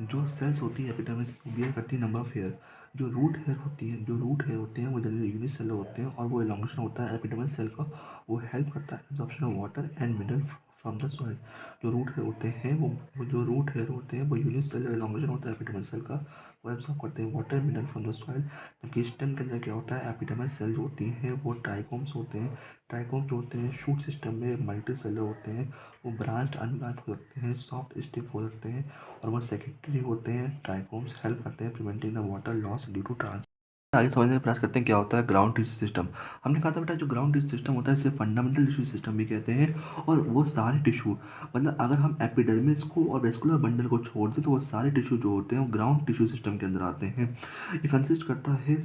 जो सेल्स होती है एपिडर्मिस वो बियर करती है नंबर ऑफ हेयर। जो रूट हेयर होती है, जो रूट हेयर होते हैं वो जनरली यूनिसेलर होते हैं, और वो एलोंगेशन होता है एपिडर्मल सेल का। वो हेल्प करता है absorption of water and mineral from the soil. जो रूट हेयर होते हैं वो जो रूट हेयर होते हैं वो यूनिसेलर एलोंगेशन होता है एपिडर्मल सेल का। वो एब्जॉर्ब करते हैं water mineral from the soil. जबकि स्टेम के अंदर क्या होता है, एपिडर्मल सेल जो होती हैं वो ट्राइकोम्स होते हैं। ट्राइकोम जो होते हैं शूट सिस्टम में मल्टी सेलर होते हैं। वो ब्रांच्ड अनब्रांच हो सकते हैं, सॉफ्ट स्टिफ हो सकते हैं, और वो सेकेंडरी होते हैं। ट्राइकोम्स हेल्प करते हैं preventing the water loss due to trans. आगे समझने का प्रयास करते हैं क्या होता है ग्राउंड टिश्यू सिस्टम। हमने कहा था बेटा जो ग्राउंड टिश्यू सिस्टम होता है इसे फंडामेंटल टिश्यू सिस्टम भी कहते हैं। और वो सारे टिश्यू, मतलब अगर हम एपिडर्मिस को और वेस्कुलर बंडल को छोड़ दें तो वो सारे टिश्यू जो होते हैं वो ग्राउंड टिश्यू सिस्टम के अंदर आते हैं। ये कंसिस्ट करता है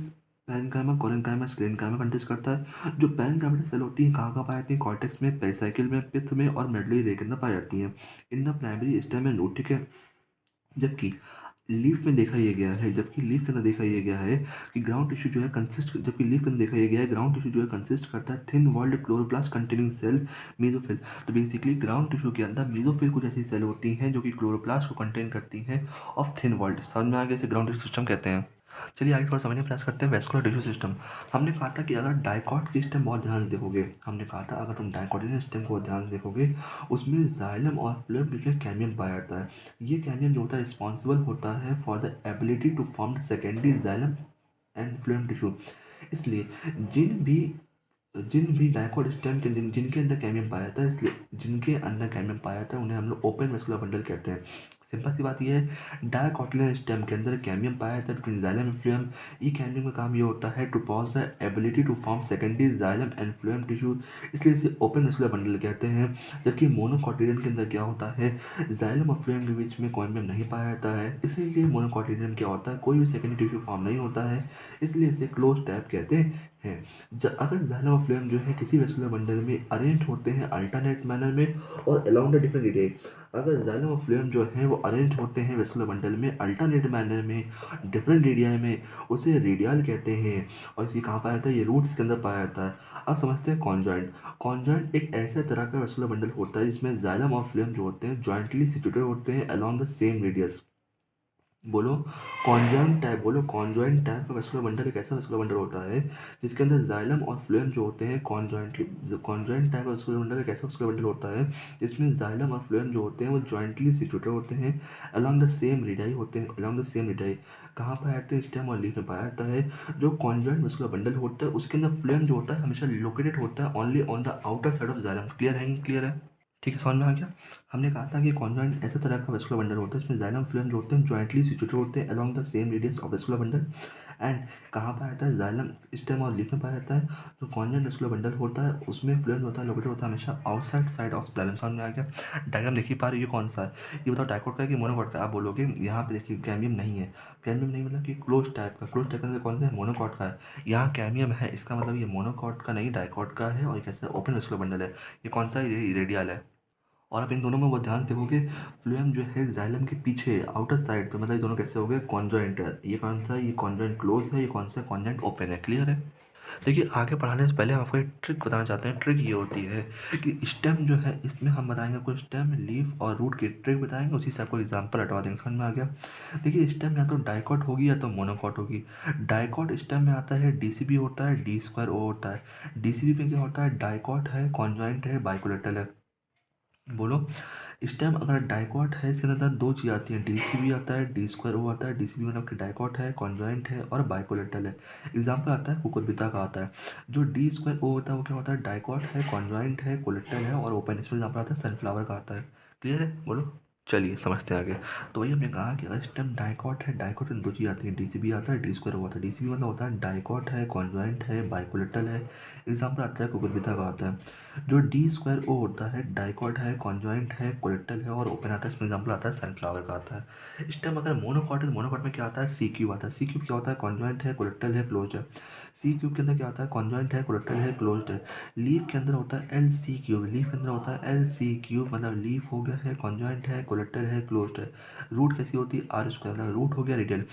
पैरेन्काइमा, कोरेन्काइमा, स्क्लेरेन्काइमा कंसिस्ट करता है। जो पैरेन्काइमेटल सेल होती हैं कहाँ कहाँ पाई जाती हैं, कॉर्टेक्स में, पेरिसाइकिल में, पित्त में और मेडुलरी रे के अंदर पाई जाती हैं। In the primary stem and root. ठीक है। जबकि लीफ में देखा ये गया है, जबकि लीफ के अंदर देखा ये गया है कि ग्राउंड टिश्यू जो है कंसिस्ट, जबकि लीफ के अंदर देखा ये गया है ग्राउंड टिश्यू जो है कंसिस्ट करता है thin walled chloroplast containing cell mesophyll. तो बेसिकली ग्राउंड टिश्यू के अंदर मेसोफिल कुछ ऐसी सेल होती हैं जो कि क्लोरोप्लास्ट को कंटेन करती हैं ऑफ थिन वॉल्ड। समझ में आ गया? इसे ग्राउंड टिश्यू सिस्टम कहते हैं। चलिए आगे थोड़ा समझने का प्रयास करते हैं वेस्कुलर टिश्यू सिस्टम। हमने कहा था कि अगर डाइकॉट की स्टेम बहुत ध्यान से देखोगे, हमने कहा था अगर तुम डाइकॉटिन स्टेम को ध्यान से देखोगे उसमें जाइलम और फ्लोएम बीच कैमियन पाया जाता है। ये कैमियन जो होता है रिस्पॉन्सिबल होता है for the ability to form secondary xylem and phloem tissue. इसलिए जिन भी डाइकॉट स्टेम के जिनके अंदर कैमियम पाया जाता है, इसलिए जिनके अंदर कैमियम पाया जाता है उन्हें हम लोग ओपन वेस्कुलर बंडल कहते हैं। सिंपल सी बात यह है डायकोटिलियन स्टेम के अंदर कैमियम पाया जाता है बिटवीन जाइलम एंड फ्लोएम। ये कैमियम का काम ये होता है to pause the ability to form secondary xylem and phloem tissue, इसलिए इसे ओपन वेस्कुलर बंडल कहते हैं। जबकि मोनोकॉटिलियन के अंदर क्या होता है, जाइलम और फ्लोएम के बीच में कैमियम नहीं पाया जाता है, इसीलिए मोनोकॉटिलियन क्या होता है, कोई भी सेकेंडरी टिश्यू फॉर्म नहीं होता है, इसलिए इसे क्लोज टैब कहते हैं। अगर जाइलम और फ्लोएम जो है किसी वेस्कुलर बंडल में अरेंज होते हैं अल्टरनेट मैनर में और अलोंग द डिफरेंट रेडियस, अगर जाइलम और फ्लोएम जो है वो अरेंज होते हैं वेस्कुलर बंडल में अल्टरनेट मैनर में डिफरेंट रेडियाई में, उसे रेडियल कहते हैं। और इसी कहाँ पाया जाता है, ये रूट्स के अंदर पाया जाता है। अब समझते हैं कॉन्जॉइंट। कॉन्जॉइंट एक ऐसे तरह का वेस्कुलर बंडल होता है जिसमें जाइलम और फ्लोएम जो होते हैं जॉइंटली सिचुएटेड होते हैं अलोंग द सेम रेडियस। बोलो कॉन्जॉइंट टाइप, बोलो कॉन्जॉइंट टाइप का वेस्कुलर बंडल एक ऐसा वेस्कुलर बंडल होता है जिसके अंदर जाइलम और फ्लोएम जो होते हैं कॉन्जॉइंटली, कॉन्जॉइंट टाइप का वेस्कुलर बंडल एक ऐसा वेस्कुलर बंडल होता है जिसमें जाइलम और फ्लोएम जो होते हैं वो जॉइंटली सिचुएटेड होते हैं अलॉन्ग द सेम रेडियाई होते हैं, अलॉन्ग द सेम रेडियाई। कहाँ पाया जाते हैं, स्टेम और लीफ में पाया जाता है। जो कॉन्जॉइंट वेस्कुलर बंडल होता है उसके अंदर फ्लोएम जो होता है हमेशा लोकेटेड होता है only on the outer side of xylem. Clear है? क्लियर है? ठीक है, समझ में आ गया। हमने कहा था कि कॉन्जॉइंट ऐसे तरह का वेस्कुलर बंडल होता है इसमें जाइलम फ्लोएम जो होते हैं जॉइंटली सिचुएटेड होते हैं along the same radius of vascular bundle. And कहाँ पाया जाता है, जाइलम स्टेम और लीफ में पाया जाता है। जो कॉन्जॉइंट वेस्कुलर बंडल होता है उसमें फ्लोएम होता है लोकेटेड होता है हमेशा आउटसाइड साइड ऑफ जाइलम। समझ में आ गया। डायग्राम देखिए पा रहे हो, ये कौन सा है, ये बताओ डाइकोट का है कि मोनोकॉट का। आप बोलोगे यहाँ पे देखिए कैमियम नहीं है, कैमियम नहीं मतलब कि क्लोज टाइप का, क्लोज टाइप का कौन सा है, मोनोकॉट का है। यहाँ कैमियम है, इसका मतलब ये मोनोकॉट का नहीं डाइकोट का है, और ये कैसा ओपन वेस्कुलर बंडल है। ये कौन सा है, रेडियल है। और आप इन दोनों में बहुत ध्यान से देखोगे फ्लोएम जो है जाइलम के पीछे आउटर साइड पे, मतलब ये दोनों कैसे हो गए, कॉन्जॉइंट है। ये कौन सा है, ये कॉन्जॉइंट क्लोज है, ये कौन सा कॉन्जॉइंट ओपन है। क्लियर है? देखिए आगे बढ़ाने से पहले हम आपको एक ट्रिक बताना चाहते हैं। ट्रिक ये होती है कि स्टेम जो है इसमें हम बताएंगे कुछ स्टेम, लीफ और रूट की ट्रिक बताएंगे, उसी से आपको एग्जाम्पल हटवा देंगे। समझ में आ गया। देखिए स्टेम या तो डाइकॉट होगी या तो मोनोकॉट होगी। डाइकॉट स्टेम में आता है डीसीबी होता है, डी स्क्वायर ओ होता है। डीसीबी में क्या होता है, डाइकॉट है, कॉन्जॉइंट है, बाइकोलेटरल है। बोलो इस टाइम अगर डाइकॉट है इसके अंदर दो चीज़ आती हैं, डीसीबी आता है, डी स्क्वायर ओ आता है। डीसीबी मतलब कि डाइकॉट है, कॉन्जॉइंट है और बाइकोलेटरल है। एग्जाम्पल आता है कुकुरबिता का आता है। जो डी स्क्वायर ओ होता है वो क्या होता है, डाइकॉट है, कॉन्जॉइंट है, कोलेटरल है और ओपन। इसमें एग्जाम्पल आता है सनफ्लावर का आता है। क्लियर है, बोलो। चलिए समझते हैं आगे। तो वही हमने कहा कि अगर इस टाइम डाइकॉट है, डाइकॉट में दो चीज़ आती है, डीसीबी आता है, डी स्क्वायर ओ आता है। डीसीबी मतलब होता है डाइकॉट है, कॉन्जॉइंट है, बाइकोलेटरल है। एग्जाम्पल आता है कुकुरबिता का आता है। जो डी स्क्वायर ओ होता है डाइकॉट है, कॉन्जॉइंट है, कोलेक्टल है और ओपन आता है। इसमें एग्जाम्पल आता है सनफ्लावर का आता है। इस टाइम अगर मोनोकॉट है तो मोनोकॉट में क्या आता है, सी क्यूब आता है। सी क्यूब क्या होता है, कॉन्जॉइंट है, कोलेक्टल है, क्लोज है। सी क्यूब के अंदर क्या आता है, कॉन्जॉइंट है, कोलेक्टल है, क्लोज है। लीफ के अंदर होता है एल सी क्यूब। लीफ के अंदर होता है एल सी क्यूब मतलब लीफ हो गया है, कॉन्जॉइंट है, कोलेक्टल है, क्लोज है। रूट कैसी होती है, आर स्क्वायर मतलब रूट हो गया रेडियल।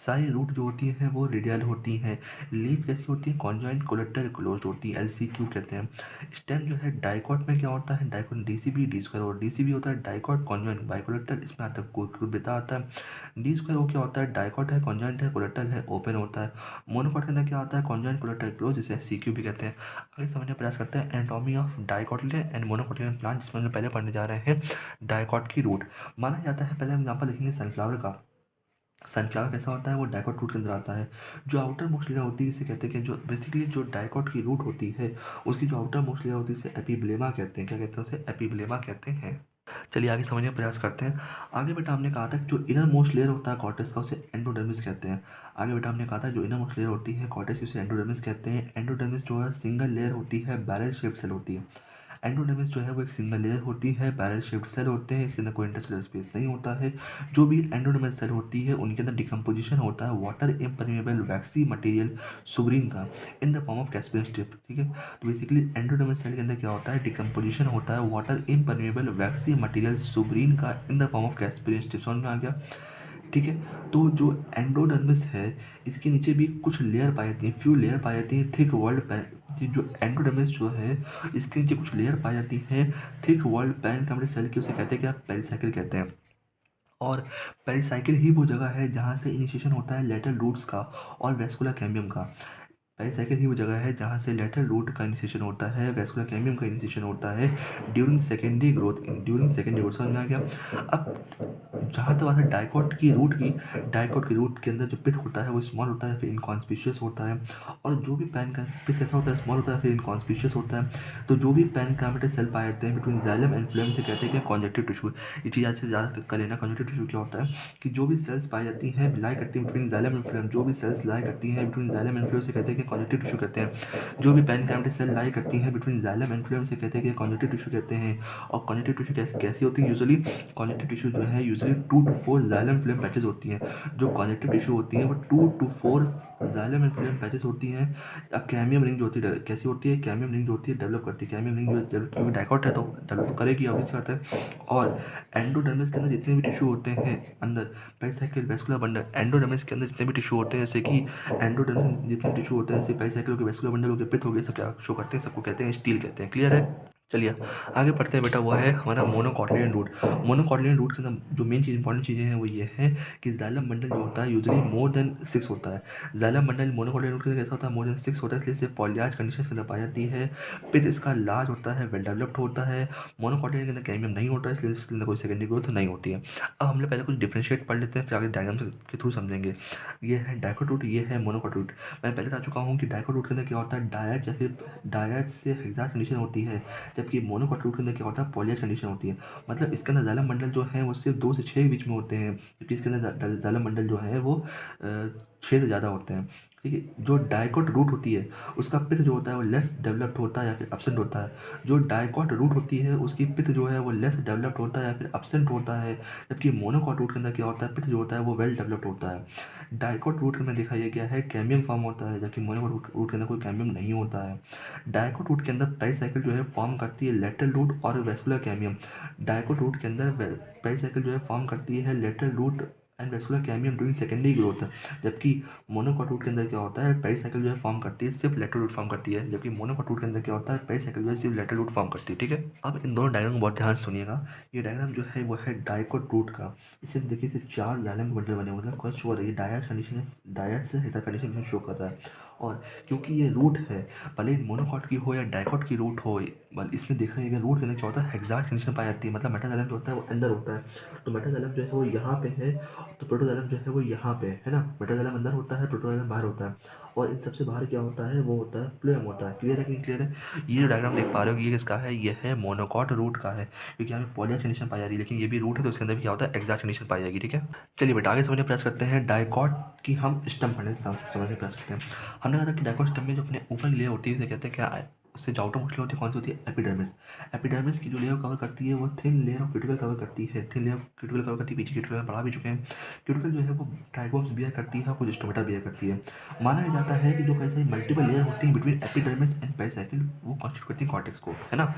सारी रूट जो होती है वो रेडियल होती है। लीफ कैसी होती है, कॉन्जॉइंट, कोलेक्टल, क्लोज होती है, एल सी क्यूब कहते हैं। स्टेम जो है डाइकॉट में क्या होता है, डाइकॉट डीसीबी डी स्क्वायर और डीसीबी होता है डाइकॉट कॉन्जॉइंट बाइकोलेटरल। इसमें आता है कुकुरबिता आता है। डी स्क्वायर वो क्या होता है, डाइकॉट है, कॉन्जॉइंट है, कोलेटरल है, ओपन होता है। मोनोकॉट के अंदर क्या आता है, कॉन्जॉइंट, कोलेटरल, क्लोज, जिसे सीक्यू भी कहते हैं। आगे समझने का प्रयास करते हैं एनाटॉमी ऑफ डाइकॉटिलियन एंड मोनोकॉटिलियन प्लांट, जिसमें हम पहले पढ़ने जा रहे हैं डाइकॉट की रूट। माना जाता है, पहले हम एग्जाम्पल देखेंगे सनफ्लावर का। सनफ्लावर कैसा होता है, वो डाइकॉट रूट के अंदर आता है। जो आउटर मोस्ट लेयर होती है इसे कहते हैं कि जो बेसिकली जो डाइकॉट की रूट होती है उसकी जो आउटर मोस्ट लेयर होती है इसे एपिब्लेमा कहते हैं। क्या कहते हैं, उसे एपिब्लेमा कहते हैं। चलिए आगे समझने का प्रयास करते हैं। आगे बेटा हमने कहा था कि जो इनर मोस्ट लेयर होता है कॉर्टेक्स का उसे एंडोडर्मिस कहते हैं। आगे बेटा हमने कहा था जो इनर मोस्ट लेयर होती है कॉर्टेक्स की उसे एंडोडर्मिस कहते हैं। एंडोडर्मिस जो है सिंगल लेयर होती है, बैरल शेप्ड सेल होती है। एंडोडर्मिस जो है वो एक सिंगल लेयर होती है, बैरल शेप्ड सेल होते हैं, इसके अंदर कोई इंटरसेलुलर स्पेस नहीं होता है। जो भी एंडोडर्मिस सेल होती है उनके अंदर डिकम्पोजिशन होता है वाटर इम्परमेबल वैक्सी मटेरियल सुब्रीन का in the form of Caspian strip. ठीक है, तो बेसिकली एंडोडर्मिस सेल के अंदर क्या होता है, डिकम्पोजिशन होता है वाटर इम्परमेबल वैक्सी मटेरियल सुब्रीन का in the form of Caspian strip. समझ में आ गया। ठीक है, तो जो एंडोडर्मिस है इसके नीचे भी कुछ लेयर पाई जाती हैं, फ्यू लेयर पाई जाती हैं थिक वर्ल्ड। जो एंडोडर्मिस जो है इसके नीचे कुछ लेयर पाई जाती हैं थिक वर्ल्ड पैन सेल की, उसे कहते हैं क्या, पेरिसाइकिल कहते हैं। और पेरिसाइकिल ही वो जगह है जहाँ से इनिशिएशन होता है लेटरल रूट्स का और वेस्कुलर कैम्बियम का। पेरिसाइकिल ही वो जगह है जहाँ से लेटरल रूट का इनिशिएशन होता है, वेस्कुलर कैम्बियम का इनिशिएशन होता है during secondary growth. During secondary growth समझ में आ गया। अब जहाँ तक बात है डाइकॉट की रूट की, डाइकॉट की रूट के अंदर जो पिथ होता है वो स्मॉल होता है, फिर इनकॉन्स्पिशियस होता है। और जो भी पैन का पिथ कैसा होता है, स्मॉल होता है, फिर इनकॉन्स्पिशियस होता है। तो जो भी पैनकामेटल सेल पाए जाते हैं बिटवीन जाइलम एंड फ्लोएम से कहते हैं कि कॉन्जेक्टिव टिश्यू। ये चीज़ आज से ज़्यादा कर लेना। कॉन्जेक्टिव टिश्यू क्या होता है कि जो भी सेल्स पाई जाती हैं लाई करती हैं बिटवीन जाइलम एंड फ्लोएम, जो भी सेल्स लाई करती हैं बिटवीन जाइलम एंड फ्लोएम से कहते हैं कि कॉन्जेक्टिव टिश्यू कहते हैं। जो भी पैनकामेटल सेल लाई करती हैं बिटवीन जाइलम एंड फ्लोएम से कहते हैं कि कॉन्जेक्टिव टिश्यू कहते हैं। और कॉन्जेक्टिव टिश्यू कैसी कैसी होती है यूजुअली, कॉन्जेक्टिव टिश्यू जो है usually 2 to 4 xylem phloem patches होती हैं। जो कॉन्जेक्टिव टिश्यू होती है वो 2 to 4 xylem and phloem patches होती हैं। अब कैमियम रिंग जो होती है कैसी होती है, कैमियम रिंग जो होती है डेवलप करती है। कैमियम रिंग जो डेवलप, क्योंकि डाइकॉट है तो डेवलप करेगी ऑब्वियस बात है। और एंडोडर्मिस के अंदर जितने भी टिश्यू होते हैं अंदर, पेरिसाइकिल, वेस्कुलर बंडल, एंडोडर्मिस के अंदर जितने भी टिश्यू होते हैं जैसे कि एंडोडर्मिस जितने टिश्यू होते हैं जैसे पेरिसाइकिल हो गए, वेस्कुलर बंडल हो गए, पित्त हो गए, सब क्या शो करते हैं, सबको कहते हैं स्टील कहते हैं। क्लियर है। चलिए आगे बढ़ते हैं बेटा, वो है हमारा मोनोकॉटिलियन रूट। मोनोकॉटिलियन रूट के अंदर जो मेन चीज़ इंपॉर्टेंट चीज़ें हैं वो ये है कि जाइलम बंडल जो होता है यूजुअली मोर देन 6 होता है। जाइलम बंडल मोनोकॉटिलियन रूट के अंदर कैसा होता है, मोर देन 6 होता है, इसलिए इसे पॉलीआर्च कंडीशन के अंदर पाई जाती है। पिथ इसका लार्ज होता है, वेल डेवलप्ड होता है। मोनोकॉटिलियन के अंदर कैमियम नहीं होता है, इसलिए इसके अंदर कोई सेकेंडरी ग्रोथ नहीं होती है। अब हम लोग पहले कुछ डिफ्रेंशिएट पढ़ लेते हैं, फिर आगे डायग्राम के थ्रू समझेंगे। ये है डाइकॉट रूट, ये है मोनोकॉट रूट। मैं पहले बता चुका हूँ कि डाइकॉट रूट के अंदर क्या होता है, डायट या फिर डायट से हेक्सार्च कंडीशन होती है, जबकि मोनोकॉट रूट के अंदर क्या होता है, पॉलीआर्च कंडीशन होती है। मतलब इसके अंदर जाइलम मंडल जो है वो सिर्फ 2 से 6 के बीच में होते हैं, जबकि इसके अंदर जाइलम मंडल जो है वो 6 से ज़्यादा होते हैं। ठीक है, जो डाइकॉट रूट होती है उसका पिथ जो होता है वो लेस डेवलप्ड होता है या फिर एब्सेंट होता है। जो डाइकॉट रूट होती है उसकी पिथ जो है वो लेस डेवलप्ड होता है या फिर एब्सेंट होता है, जबकि मोनोकॉट रूट के अंदर क्या होता है, पिथ जो होता है वो वेल डेवलप्ड होता है। डाइकॉट रूट में देखा यह गया है कैम्बियम फॉर्म होता है, जबकि मोनोकॉट रूट के अंदर कोई कैम्बियम नहीं होता है। डाइकॉट रूट के अंदर पेरिसाइकिल जो है फॉर्म करती है लेटरल रूट और वेस्कुलर कैम्बियम। डाइकॉट रूट के अंदर पेरिसाइकिल जो है फॉर्म करती है lateral root and vascular cambium during secondary growth, जबकि मोनोकॉट रूट के अंदर क्या होता है, पेरिसाइकिल जो है फॉर्म करती है सिर्फ लेटरल रूट फॉर्म करती है, जबकि मोनोकॉट रूट के अंदर क्या होता है, पेरिसाइकिल जो है सिर्फ लेटरल रूट फॉर्म करती है। ठीक है, अब इन दोनों डायग्राम को बहुत ध्यान से सुनिएगा। ये डायग्राम जो है वो है डाइकॉट रूट का। इसे देखिए, सिर्फ 4 जाइलम के बंडल बने, मतलब कौन शो हो रही है, डायट कंडीशन, डायट से हेक्सार्च कंडीशन शो कर रहा है। और क्योंकि ये रूट है, भले मोनोकॉट की हो या डाइकॉट की रूट हो, इसमें देखा जाएगा रूट के अंदर क्या होता है, हेक्साड कंडीशन पाई जाती है, मतलब मेटाजाइलम जो होता है वो अंदर होता है, तो मेटाजाइलम जो है वो यहाँ पे है, तो प्रोटोजाइलम जो है वो यहाँ पे है ना, मेटाजाइलम अंदर होता है, प्रोटोजाइलम बाहर होता है, और इन सबसे बाहर क्या होता है, वो होता है फ्लोएम होता है। क्लियर है कि नहीं क्लियर है? ये जो डायग्राम देख पा रहे हो ये किसका है, ये है मोनोकॉट रूट का है, क्योंकि यहाँ पे पॉलीआर कंडीशन पाई जा रही है, लेकिन ये भी रूट है तो इसके अंदर भी क्या होता है, हेक्साड कंडीशन पाई जाएगी। ठीक है, चलिए बेटा आगे समझने प्रयास करते हैं। डाइकॉट की हम स्टम पढ़ने समझने प्रयास करते हैं। हमने कहा था कि डाइकॉट स्टम में जो अपने ऊपर लेयर होती है उसे कहते हैं क्या, उससे जो आउटर मोस्ट लेयर होती है कौन सी होती है, एपिडर्मिस। एपिडर्मिस की जो लेयर कवर करती है वो thin layer of cuticle cover करती है, thin layer of cuticle cover करती है, पीछे क्यूटिकल पढ़ा भी चुके हैं। क्यूटिकल जो है वो ट्राइगोम्स बियर करती है, कुछ स्टोमेटा बियर करती है। माना जाता है कि जो कैसे मल्टीपल लेयर होती है बिटवीन एपिडर्मिस एंड पेरिसाइकिल वो कॉन्स्टिट्यूट करती है कॉर्टेक्स को, है ना।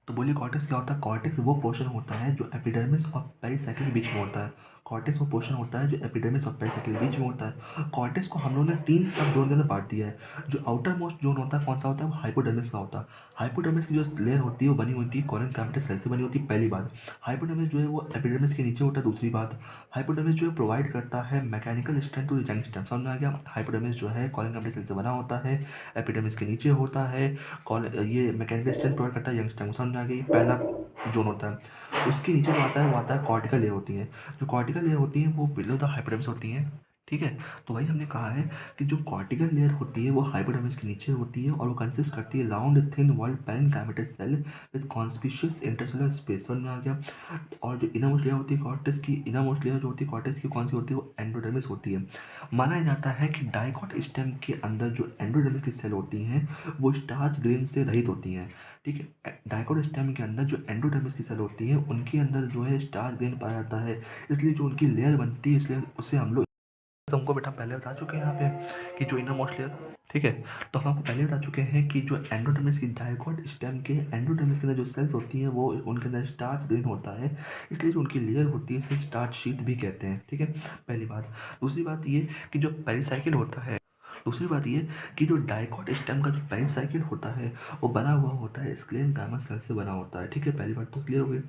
तो बोलिए कॉर्टेक्स क्या होता है, कॉर्टेक्स वो पोर्शन होता है जो एपिडर्मिस और पेरिसाइकिल के बीच में होता है। कॉर्टेक्स वो पोर्शन होता है जो एपिडर्मिस और पेरिसाइकिल के बीच में होता है। कॉर्टेक्स को हम लोगों ने 3 सब जोन के अंदर बांट दिया है। जो आउटर मोस्ट जोन होता है कौन सा होता है, वो हाइपोडर्मिस का होता है। हाइपोडर्मिस की जो लेयर होती है वो बनी होती है कोलन कैविटी सेल से बनी होती है, पहली बात। हाइपोडर्मिस जो है वो एपिडर्मिस के नीचे होता है, दूसरी बात। हाइपोडर्मिस जो है प्रोवाइड करता है mechanical strength to retaining stem, समझ में आ गया। हाइपोडर्मिस जो है कोलन कैविटी सेल से बना होता है, एपिडर्मिस के नीचे होता है, ये मैकेनिकल स्ट्रेंथ प्रोवाइड करता है यंग स्टेम, समझ में आ गई, पहला जोन होता है। उसके नीचे जो आता है वो आता है कॉर्टिकल लेयर होती है। जो कॉर्टिकल लेयर होती है वो बिलो द हाइपोडर्मिस होती है। ठीक है, तो वही हमने कहा है कि जो कॉर्टिकल लेयर होती है वो हाइपोडर्मिस के नीचे होती है और वो कंसिस्ट करती है round thin walled parenchymatous cell with conspicuous intercellular space, समझ में आ गया। और जो इनरमोस्ट लेयर होती है कॉर्टेक्स की, इनरमोस्ट लेयर जो होती है कॉर्टेक्स की कौन सी होती है, वो एंडोडर्मिस होती है। माना जाता है कि डाइकॉट स्टेम के अंदर जो एंडोडर्मिस की सेल होती हैं वो स्टार्च ग्रेन से रहित होती हैं। ठीक है, डाइकॉट स्टेम के अंदर जो एंडोडर्मिस की सेल होती है उनके अंदर जो है स्टार्च ग्रेन पाया जाता है, इसलिए जो उनकी लेयर बनती है इसलिए उसे हम लोग, तुमको बेटा पहले बता चुके हैं यहाँ पे कि जो इनर मोस्ट लेयर, ठीक है, तो हम आपको पहले बता चुके हैं कि जो एंडोडर्मिस की डाइकॉट स्टेम के एंडोडर्मिस के अंदर जो सेल्स होती हैं वो उनके अंदर स्टार्च ग्रेन होता है, इसलिए जो उनकी लेयर होती है इसे स्टार्च शीथ भी कहते हैं। ठीक है, पहली बात। दूसरी बात ये कि जो पेरिसाइकिल होता है, दूसरी बात ये कि जो डाइकॉट स्टेम का जो पेरिसाइकिल होता है वो बना हुआ होता है स्क्लेरेन्काइमा सेल से बना होता है। ठीक है, पहली बात तो क्लियर हो गई।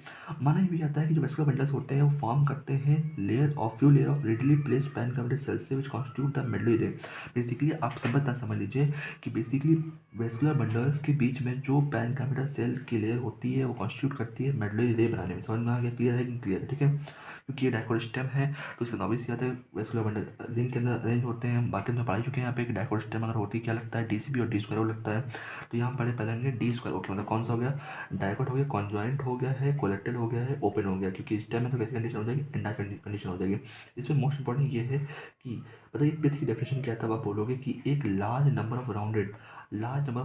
माना ये भी जाता है कि जो वेस्कुलर बंडल्स होते हैं वो फॉर्म करते हैं few layer of radially placed parenchymatous cell से which constitute the medullary ray. Basically आप समझ लीजिए कि बेसिकली वेस्कुलर बंडल्स के बीच में जो पैरेन्काइमेटिक सेल की लेयर होती है वो कॉन्स्टिट्यूट करती है मेडुलरी रे बनाने में, समझ में आ गया, क्लियर है कि क्लियर है? ठीक है, क्योंकि ये डाइकॉट स्टेम है तो इसके नॉबिस आते हैं वेस्कुलर बंडल रिंग के अंदर अरेंज होते हैं। बाकी हम पढ़ा चुके हैं यहाँ पे कि डाइकॉट स्टेम अगर होती है क्या लगता है, डीसीपी और डी स्क्वायर वो लगता है। तो यहाँ पढ़े पहले डी स्क्वायर, ओके, मतलब कौन सा हो गया, डाइकॉट हो गया, कॉन्जॉइंट हो गया है, कोलेक्टेड हो गया है, ओपन हो गया, क्योंकि स्टेम में तो कैसी कंडीशन हो जाएगी, इंडा कंडीशन हो जाएगी। इसमें मोस्ट इंपॉर्टेंट ये है कि बताइए पिथ की डेफिनेशन क्या था, आप बोलोगे कि एक large number of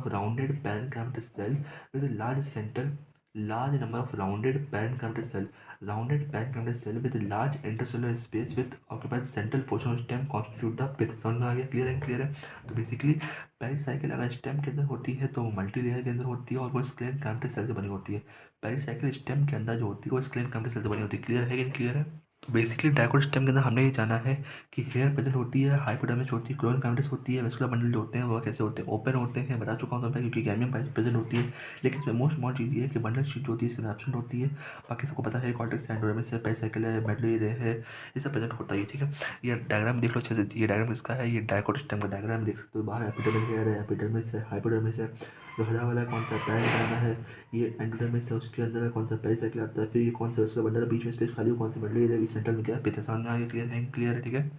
rounded parenchymatous cell with large centre, large number of rounded parenchymal cell, rounded parenchymal cell with large intercellular space with occupied central portion of stem constitute the pith, समझ में आ गया, clear है, clear है। तो basically pericycle अगर stem के अंदर होती है तो वो मल्टी लेयर के अंदर होती है और वो स्क्लेरेन्काइमेटिक सेल से बनी होती है। पेरिसाइकिल स्टेम के अंदर जो होती है वो स्क्लेरेन्काइमेटिक सेल से बनी होती है, क्लियर है कि नहीं क्लियर है? तो बेसिकली डाइकॉट स्टेम के अंदर हमने ये जाना है कि हेयर प्रेजेंट होती है, हाइपोडर्मिस होती है, क्लोन कैविटीज होती है, वेस्कुलर बंडल जो होते हैं वो कैसे होते हैं, ओपन होते हैं, बता चुका हूँ तो मैं, क्योंकि गैमियम प्रेजेंट होती है। लेकिन इसमें मोस्ट इम्पॉर्टेंट चीज़ ये है कि बंडल शीट जो होती है इसके अंदर एब्सेंट होती है। बाकी सबको पता है कॉर्टेक्स है, एंडोडर्मिस है, पेरिसाइकिल है, मेडुलरी रे है, ये सब प्रेजेंट होता है। ठीक है, ये डायग्राम देख लो अच्छे से, ये डायग्राम किसका है, ये डाइकॉट स्टेम का डायग्राम देख सकते हो। बाहर एपिडर्मिस हेयर है, एपिडर्मिस है, हाइपोडर्मिस है, जो हरा वाला कौन सा पैरेन्काइमा है, ये एंडोडर्मिस है, उसके अंदर कौन सा पेरिसाइकिल आता है, फिर ये कौन सा वेस्कुलर बंडल बीच में स्पेस खाली, कौन सा मेडुलरी रे, सेंटर में क्या है, पिथ, समझ में आ गया, क्लियर है, क्लियर है? ठीक है,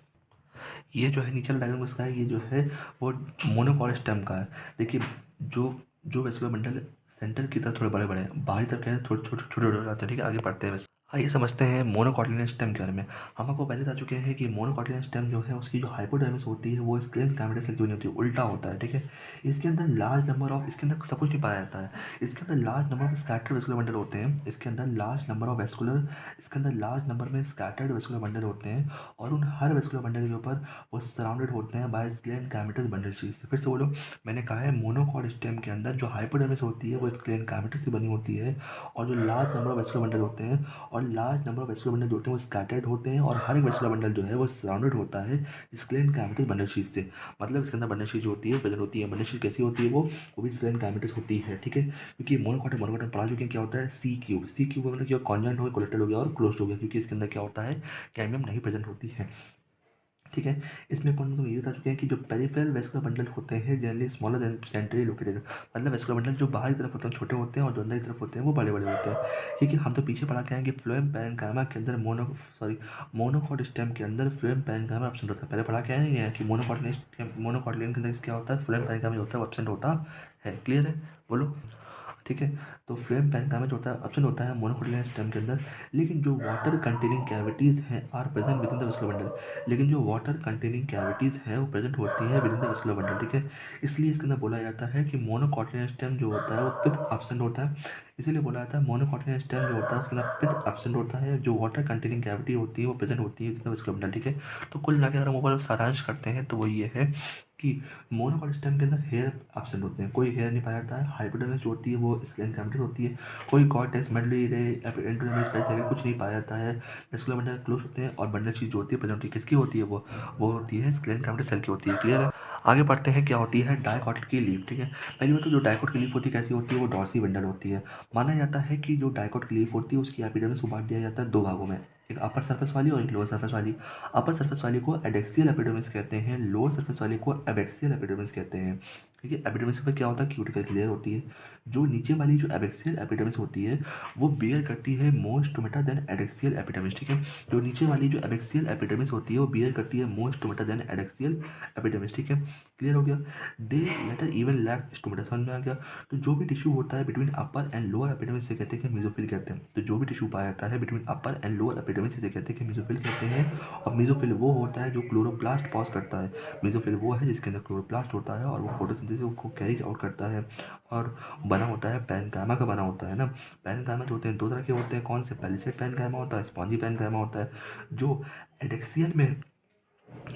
ये जो है नीचे वाला डायग्राम उसका है, ये जो है वो मोनोकॉट स्टेम का है। देखिए जो जो वेस्कुलर बंडल सेंटर की तरफ थोड़े बड़े बड़े हैं, बाहरी तरफ क्या है थोड़े छोटे छोटे हो जाते हैं। ठीक है, आगे बढ़ते हैं। आइए समझते हैं मोनोकॉटिलियन स्टेम के बारे में। हम आपको पहले बता चुके हैं कि मोनोकॉटिलियन स्टेम जो है उसकी जो हाइपोडर्मिस होती है वो स्क्लेरेन्काइमेटिक सेल की बनी होती है, उल्टा होता है। ठीक है, इसके अंदर लार्ज नंबर ऑफ, इसके अंदर सब कुछ नहीं पाया जाता है, इसके अंदर large number of scattered vascular bundle होते हैं, इसके अंदर लार्ज नंबर ऑफ वेस्कुलर, इसके अंदर लार्ज नंबर में स्कैटर्ड वेस्कुलर बंडल होते हैं और उन हर वेस्कुलर बंडल के ऊपर वो सराउंडेड होते हैं बाय स्क्लेरेन्काइमेटिक बंडल शीट्स। फिर से बोलो, मैंने कहा है मोनोकॉट स्टेम के अंदर जो हाइपोडर्मिस होती है वो स्क्लेरेन्काइमेटिक से बनी होती है और जो large number of vascular bundle होते हैं और large number of vascular bundle जो होते हैं वो स्कैटर्ड होते हैं और हर एक वेस्कुलर बंडल जो है वो सराउंडेड होता है स्क्लेरेन्काइमेटिक बंडल शीट से। मतलब इसके अंदर बंडल शीट जो होती है प्रेजेंट होती है। बंडल शीट कैसी होती है, वो भी स्क्लेरेन्काइमेटिक होती है। ठीक है, क्योंकि मोनोकॉट में पढ़ा चुके हैं क्या होता है, सी क्यूब मतलब क्या, कॉन्जॉइंट हो गया, कोलेक्टेड हो गया और क्लोज्ड हो गया, क्योंकि इसके अंदर क्या होता है, कैडमियम नहीं प्रेजेंट होती है। ठीक है। इसमें कौन मतलब ये बता चुके हैं कि जो पेरिफेरल वेस्कुलर बंडल होते हैं generally smaller than centrally located, मतलब वेस्कुलर बंडल जो बाहर की तरफ होते हैं छोटे होते हैं और जो अंदर की तरफ होते हैं वो बड़े बड़े होते हैं। क्योंकि हम तो पीछे पढ़ा के हैं कि फ्लोएम पैरेन्काइमा के अंदर मोनोकॉट स्टेम के अंदर फ्लोएम पैरेन्काइमा एब्सेंट होता है। पहले पढ़ा के आए हैं कि मोनोकॉटिलियन के अंदर क्या होता है, फ्लोएम पैरेन्काइमा जो होता है वो एब्सेंट होता है। क्लियर है, बोलो। ठीक है। तो फ्लोएम पैरेन्काइमा जो होता है ऑप्शन होता है मोनोकोटिलियन स्टेम के अंदर, लेकिन जो वाटर कंटेनिंग कैविटीज़ हैं are present within the vascular bundle, लेकिन जो वाटर कंटेनिंग कैविटीज़ हैं वो प्रेजेंट होती है with in the vascular bundle. ठीक है। इसलिए इसके अंदर बोला जाता है कि मोनोकोटिलियन स्टेम जो होता है वो पिथ एब्सेंट होता है। इसीलिए बोला जाता है मोनोकोटिलियन स्टेम जो होता है उसके अंदर पिथ एब्सेंट होता है, जो वाटर कंटेनिंग कैविटी होती है वो प्रेजेंट होती है with in the vascular bundle. ठीक है। तो कुल मिला के अगर हम ऊपर सारांश करते हैं तो वो ये है कि मोनोकॉट स्टेम के अंदर हेयर एब्सेंट होते हैं, कोई हेयर नहीं पाया जाता है। हाइपोडर्मिस जो होती है वो स्किन कैविटी होती है, कोई कॉर्टेक्स मेडुलरी रे एंडोडर्मिस स्पेस कुछ नहीं पाया जाता है। वेस्कुलर बंडल क्लोज होते हैं और बंडल शीट जो होती है प्रेजेंट होती है, किसकी होती है वो होती है स्किन कैविटी सेल की होती है। क्लियर है। आगे बढ़ते हैं क्या होती है डाइकोट की लीफ। ठीक है। पहली बात तो जो डाइकोट की लीफ होती है कैसी होती है, वो डॉर्सी बंडल होती है। माना जाता है कि जो डाइकोट की लीफ होती है उसकी एपिडर्मिस को बांट दिया जाता है दो भागों में, एक अपर सरफेस वाली और एक लोअर सरफेस वाली। अपर सरफेस वाली को एडेक्सियल एपिडर्मिस कहते हैं, लोअर सरफेस वाली को एबैक्सियल एपिडर्मिस कहते हैं। ठीक है। एपिडर्मिस पर क्या होता है, क्यूटिकल की लेयर होती है। जो नीचे वाली जो एबैक्सियल एपिडर्मिस होती है वो बियर करती है more stomata than adaxial epidermis. ठीक है। जो नीचे वाली जो एबैक्सियल एपिडर्मिस होती है वो बियर करती है more stomata than adaxial epidermis. ठीक है। क्लियर हो गया। The latter even lack stomata, समझ में आ गया। तो जो भी टिश्यू होता है between upper and lower epidermis से कहते हैं कि मेसोफिल कहते हैं। तो जो भी टिश्यू पाया जाता है between upper and lower epidermis से कहते हैं कि मेसोफिल कहते हैं। और मेसोफिल वो होता है जो क्लोरोप्लास्ट पॉज करता है। मेसोफिल वो है जिसके अंदर क्लोरोप्लास्ट होता है और वो फोटोसिंथेसिस को कैरी आउट करता है और बना होता है पैरेन्काइमा का बना होता है ना। पैरेन्काइमा जो होते हैं दो तरह के होते हैं, कौन से, पैलिसेड पैरेन्काइमा होता है, स्पॉन्जी पैरेन्काइमा होता है। जो एडेक्सियल में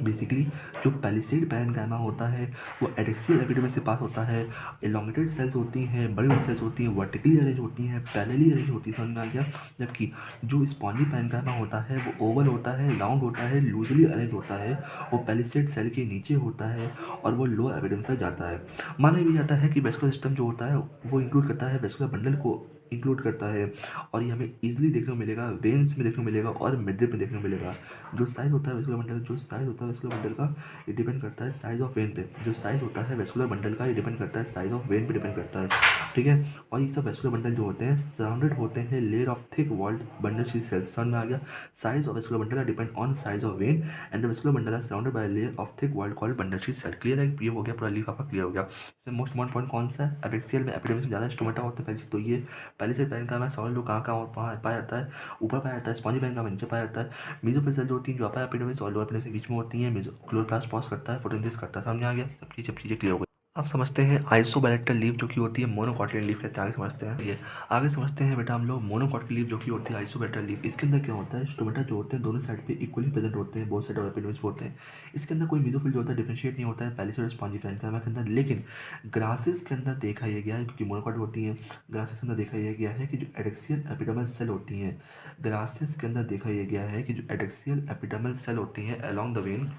बेसिकली जो पैलिसेड पैरेन्काइमा होता है वो एडेक्सियल एपिडर्मिस से पास होता है। एलोंगेटेड सेल्स होती हैं, बड़ी बड़ी सेल्स होती हैं, वर्टिकली अरेंज होती हैं, पैरेलली अरेंज होती है, समझ में आ गया। जबकि जो स्पॉन्जी पैरेन्काइमा होता है वो ओवल होता है, राउंड होता है, लूजली अरेंज होता है, वो पैलिसेड सेल के नीचे होता है और वो लोअर एपिडर्मिस तक जाता है। माना भी जाता है कि वेस्कुलर सिस्टम जो होता है वो इंक्लूड करता है वेस्कुलर बंडल को इंक्लूड करता है, और ये हमें ईजिली देखने को मिलेगा, वेन्स में देखने को मिलेगा और मिडरिप में देखने को मिलेगा। जो साइज होता है वेस्कुलर बंडल, जो साइज होता है वेस्कुलर बंडल का ये डिपेंड करता है साइज ऑफ वेन पे। जो साइज होता है वेस्कुलर बंडल का ये डिपेंड करता है साइज ऑफ वेन पे डिपेंड करता है। ठीक है। और ये सब वेस्कुलर बंडल जो होते हैं सराउंडेड होते हैं layer of thick walled bundle sheath cells, समझ में आ गया। Size of vascular bundle depend on size of vein and the vascular bundle are surrounded by layer of thick walled called bundle sheath cell. Clear है, ये हो गया पूरा leaf आपका क्लियर हो गया। इसमें मोस्ट इम्पॉर्टेंट पॉइंट कौन सा है, एबैक्सियल में एपिडर्मिस में ज़्यादा स्टोमेटा होता है पहले तो ये पहले से पैरेन्काइमा समझ लो कहाँ कहाँ पाया जाता है, ऊपर पाया जाता है, स्पॉन्जी पैरेन्काइमा नीचे पाया जाता है। मेसोफिल सेल जो होती है जो अपर एपिडर्मिस और लोअर एपिडर्मिस के बीच में होती है, क्लोरोप्लास्ट पॉज करता है, फोटोसिंथेसिस करता है, समझ में आ गया। सब चीज़ें क्लियर हो गई। अब समझते हैं आइसोबैलेक्टर लीफ जो कि होती है मोनोकॉटिलियन लीफ कहते हैं। आगे समझते हैं ये, आगे समझते हैं बेटा हम लोग मोनोकॉटिलियन लीफ जो कि होती है आइसोबैलेक्टर लीफ। इसके अंदर क्या होता है, स्टोमेटा जो होते हैं दोनों साइड पे इक्वली प्रेजेंट होते हैं, बोथ साइड और एपिडर्मिस होते हैं। इसके अंदर कोई मेसोफिल जो होता है डिफरेंशिएट नहीं होता है पैलिसेड और स्पॉन्जी पैरेन्काइमा के अंदर। लेकिन ग्रासेस के अंदर देखा यह गया है, क्योंकि मोनोकॉट होती है, ग्रासेस के अंदर देखा यह गया है कि जो एडेक्सियल एपिडर्मल सेल होती हैं, ग्रासेस के अंदर देखा यह गया है कि जो एडेक्सियल एपिडर्मल सेल होती हैं अलोंग द वेन,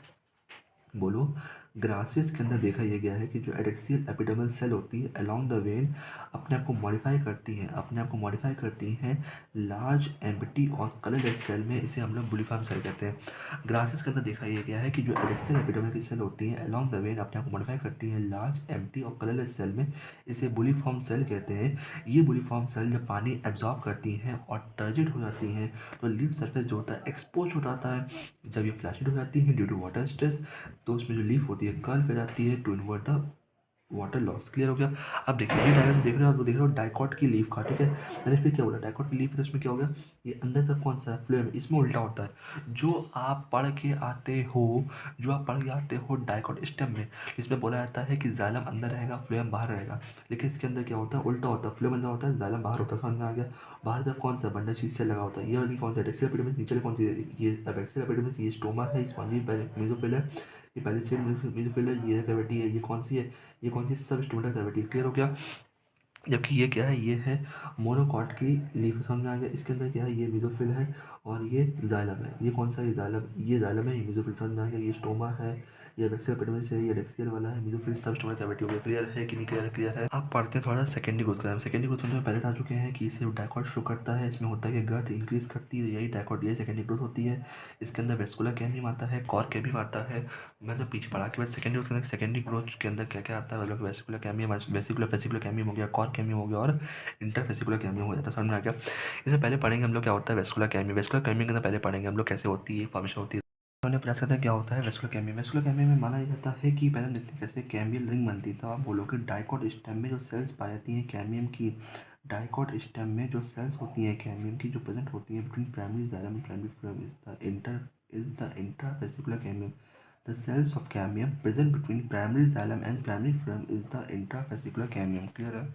बोलो, ग्रासेस के अंदर देखा यह गया है कि जो एडेक्सियल एपिडर्मल सेल होती है अलोंग द वेन अपने आप को मॉडिफाई करती हैं, अपने आप को मॉडिफाई करती हैं लार्ज एम्प्टी और कलरलेस सेल में, इसे हम लोग बुलिफॉर्म सेल कहते हैं। ग्रासेस के अंदर देखा यह गया है कि जो एडेक्सियल एपिडर्मल की सेल होती हैं अलोंग द वेन अपने आप को मॉडिफाई करती हैं लार्ज एम्प्टी और कलरलेस सेल में, इसे बुलिफॉर्म सेल कहते हैं। ये बुलिफॉर्म सेल जब पानी एब्जॉर्ब करती हैं और टर्जिड हो जाती हैं तो लीफ सरफेस जो होता है एक्सपोज हो जाता है। जब ये फ्लैशिड हो जाती है ड्यू टू वाटर स्ट्रेस तो उसमें जो लीफ होती है कर्व कर जाती है to invert the water loss. Clear हो गया। अब देखिए ये डायग्राम देख रहे हो, आप देख रहे हो डाइकॉट की लीफ का, ठीक है। मैंने फिर क्या बोला, डाइकॉट की लीफ है तो इसमें क्या हो गया, ये अंदर तरफ कौन सा है, फ्लोएम, इसमें उल्टा होता है। जो आप पढ़ के आते हो, जो आप पढ़ के आते हो डाइकॉट स्टेम में, इसमें बोला जाता है कि जाइलम अंदर रहेगा फ्लोएम बाहर रहेगा, लेकिन इसके अंदर क्या होता है, उल्टा होता है। फ्लोएम अंदर होता है, जाइलम बाहर होता है, समझ में आ गया। बाहर तरफ कौन सा बंडल शीट से लगा होता है, ये वाली कौन सा एडेक्सियल एपिडर्मिस, नीचे कौन सी, ये एबैक्सियल एपिडर्मिस, ये स्टोमा है, स्पॉन्जी मेसोफिल है, ये पैलिसेड मेसोफिल है, ये कैविटी है, ये कौन सी है, ये कौन सी सब स्टोमेटल कैविटी। क्लियर हो गया। जबकि ये क्या है, ये है मोनोकॉट की लीफ, समझ में आ गया। इसके अंदर क्या है, ये मेसोफिल है और ये जाइलम है। ये कौन सा है, ये जाइलम है, ये जाइलम है, ये मेसोफिल, समझ में आ गया। ये स्टोमा है, ये वेस्कुलर एपिडर्मिस है, ये रेक्सियल वाला है, मेसोफिल सबस्टोमल कैविटी हो गया। क्लियर है कि नहीं क्लियर है? क्लियर है। आप पढ़ते हैं थोड़ा सा सेकेंडरी ग्रोथ का। सेकेंडरी ग्रोथ में पहले आ चुके हैं कि इसे डाइकॉट शो करता है। इसमें होता है कि गर्थ इंक्रीज करती है, यही डाइकॉट, यही सेकेंडरी ग्रोथ होती है। इसके अंदर वेस्कुलर कैमियम आता है, कॉर कैमियम आता है। मैं तो पीछे पढ़ा के बाद सेकेंडरी ग्रोथ के अंदर, सेकेंडरी ग्रोथ के अंदर क्या क्या आता है, मतलब वेस्कुलर कैमियम, वेसिकुलर फेसिकुलर कैमियम हो गया, कॉर कैमियम हो गया और इंटरफेसिकुलर कैमियम हो जाता है। समझ में आ गया? इससे पहले पढ़ेंगे हम लोग क्या होता है वेस्कुलर कैमियम। वेस्कुलर कैमियम के अंदर पहले पढ़ेंगे हम लोग कैसे होती है, फॉर्मेशन होती है। हमने प्रयास करते हैं क्या होता है वेस्कुलर कैमियम। वेस्कुलर कैमियम में माना जाता है कि पहले देखते हैं कैसे कैमियल रिंग बनती है। तो आप बोलोगे डाइकॉट स्टेम में जो सेल्स पाई जाती हैं कैमियम की, डाइकॉट स्टेम में जो सेल्स होती हैं कैमियम की जो प्रेजेंट होती हैं between primary xylem and primary phloem is the intravesicular cambium. The cells of cambium present between primary xylem and primary phloem is the intravesicular cambium. Clear है?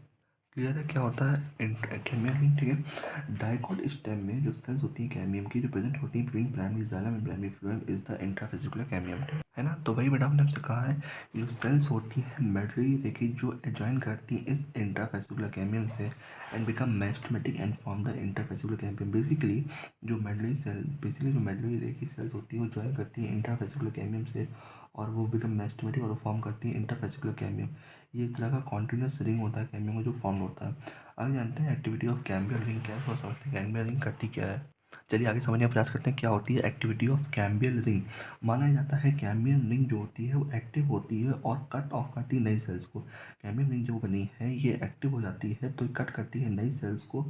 क्लियर है? क्या होता है कैमियम, ठीक है। डाइकॉट स्टेम में जो सेल्स होती हैं कैमियम की जो प्रेजेंट होती हैं between primary xylem and primary phloem is the intravesicular cambium, है ना। तो वही बेटा हमने हमसे कहा है कि जो सेल्स होती हैं मेडुलरी रेखी जो एजॉइन करती हैं इस इंट्रावेसिकुलर कैमियम से and become meristematic and form the intravesicular cambium. Basically जो मेडुलरी रेखी सेल्स होती हैं वो ज्वाइन करती हैं इंट्रावेसिकुलर कैमियम से और वो बिकम मेरिस्टेमेटिक और फॉर्म करती हैं इंट्रावेसिकुलर कैमियम। ये एक तरह का कॉन्टिन्यूस रिंग होता है कैमियम में जो फॉर्म होता है। आगे जानते हैं एक्टिविटी ऑफ कैम्बियल रिंग क्या है और समझते हैं कैम्बियल रिंग करती क्या है। चलिए आगे समझने का प्रयास करते हैं क्या होती है एक्टिविटी ऑफ कैम्बियल रिंग। माना जाता है कैम्बियल रिंग जो होती है वो एक्टिव होती है और कट ऑफ करती है नई सेल्स को। कैम्बियल रिंग जो बनी है ये एक्टिव हो जाती है तो कट करती है नई सेल्स को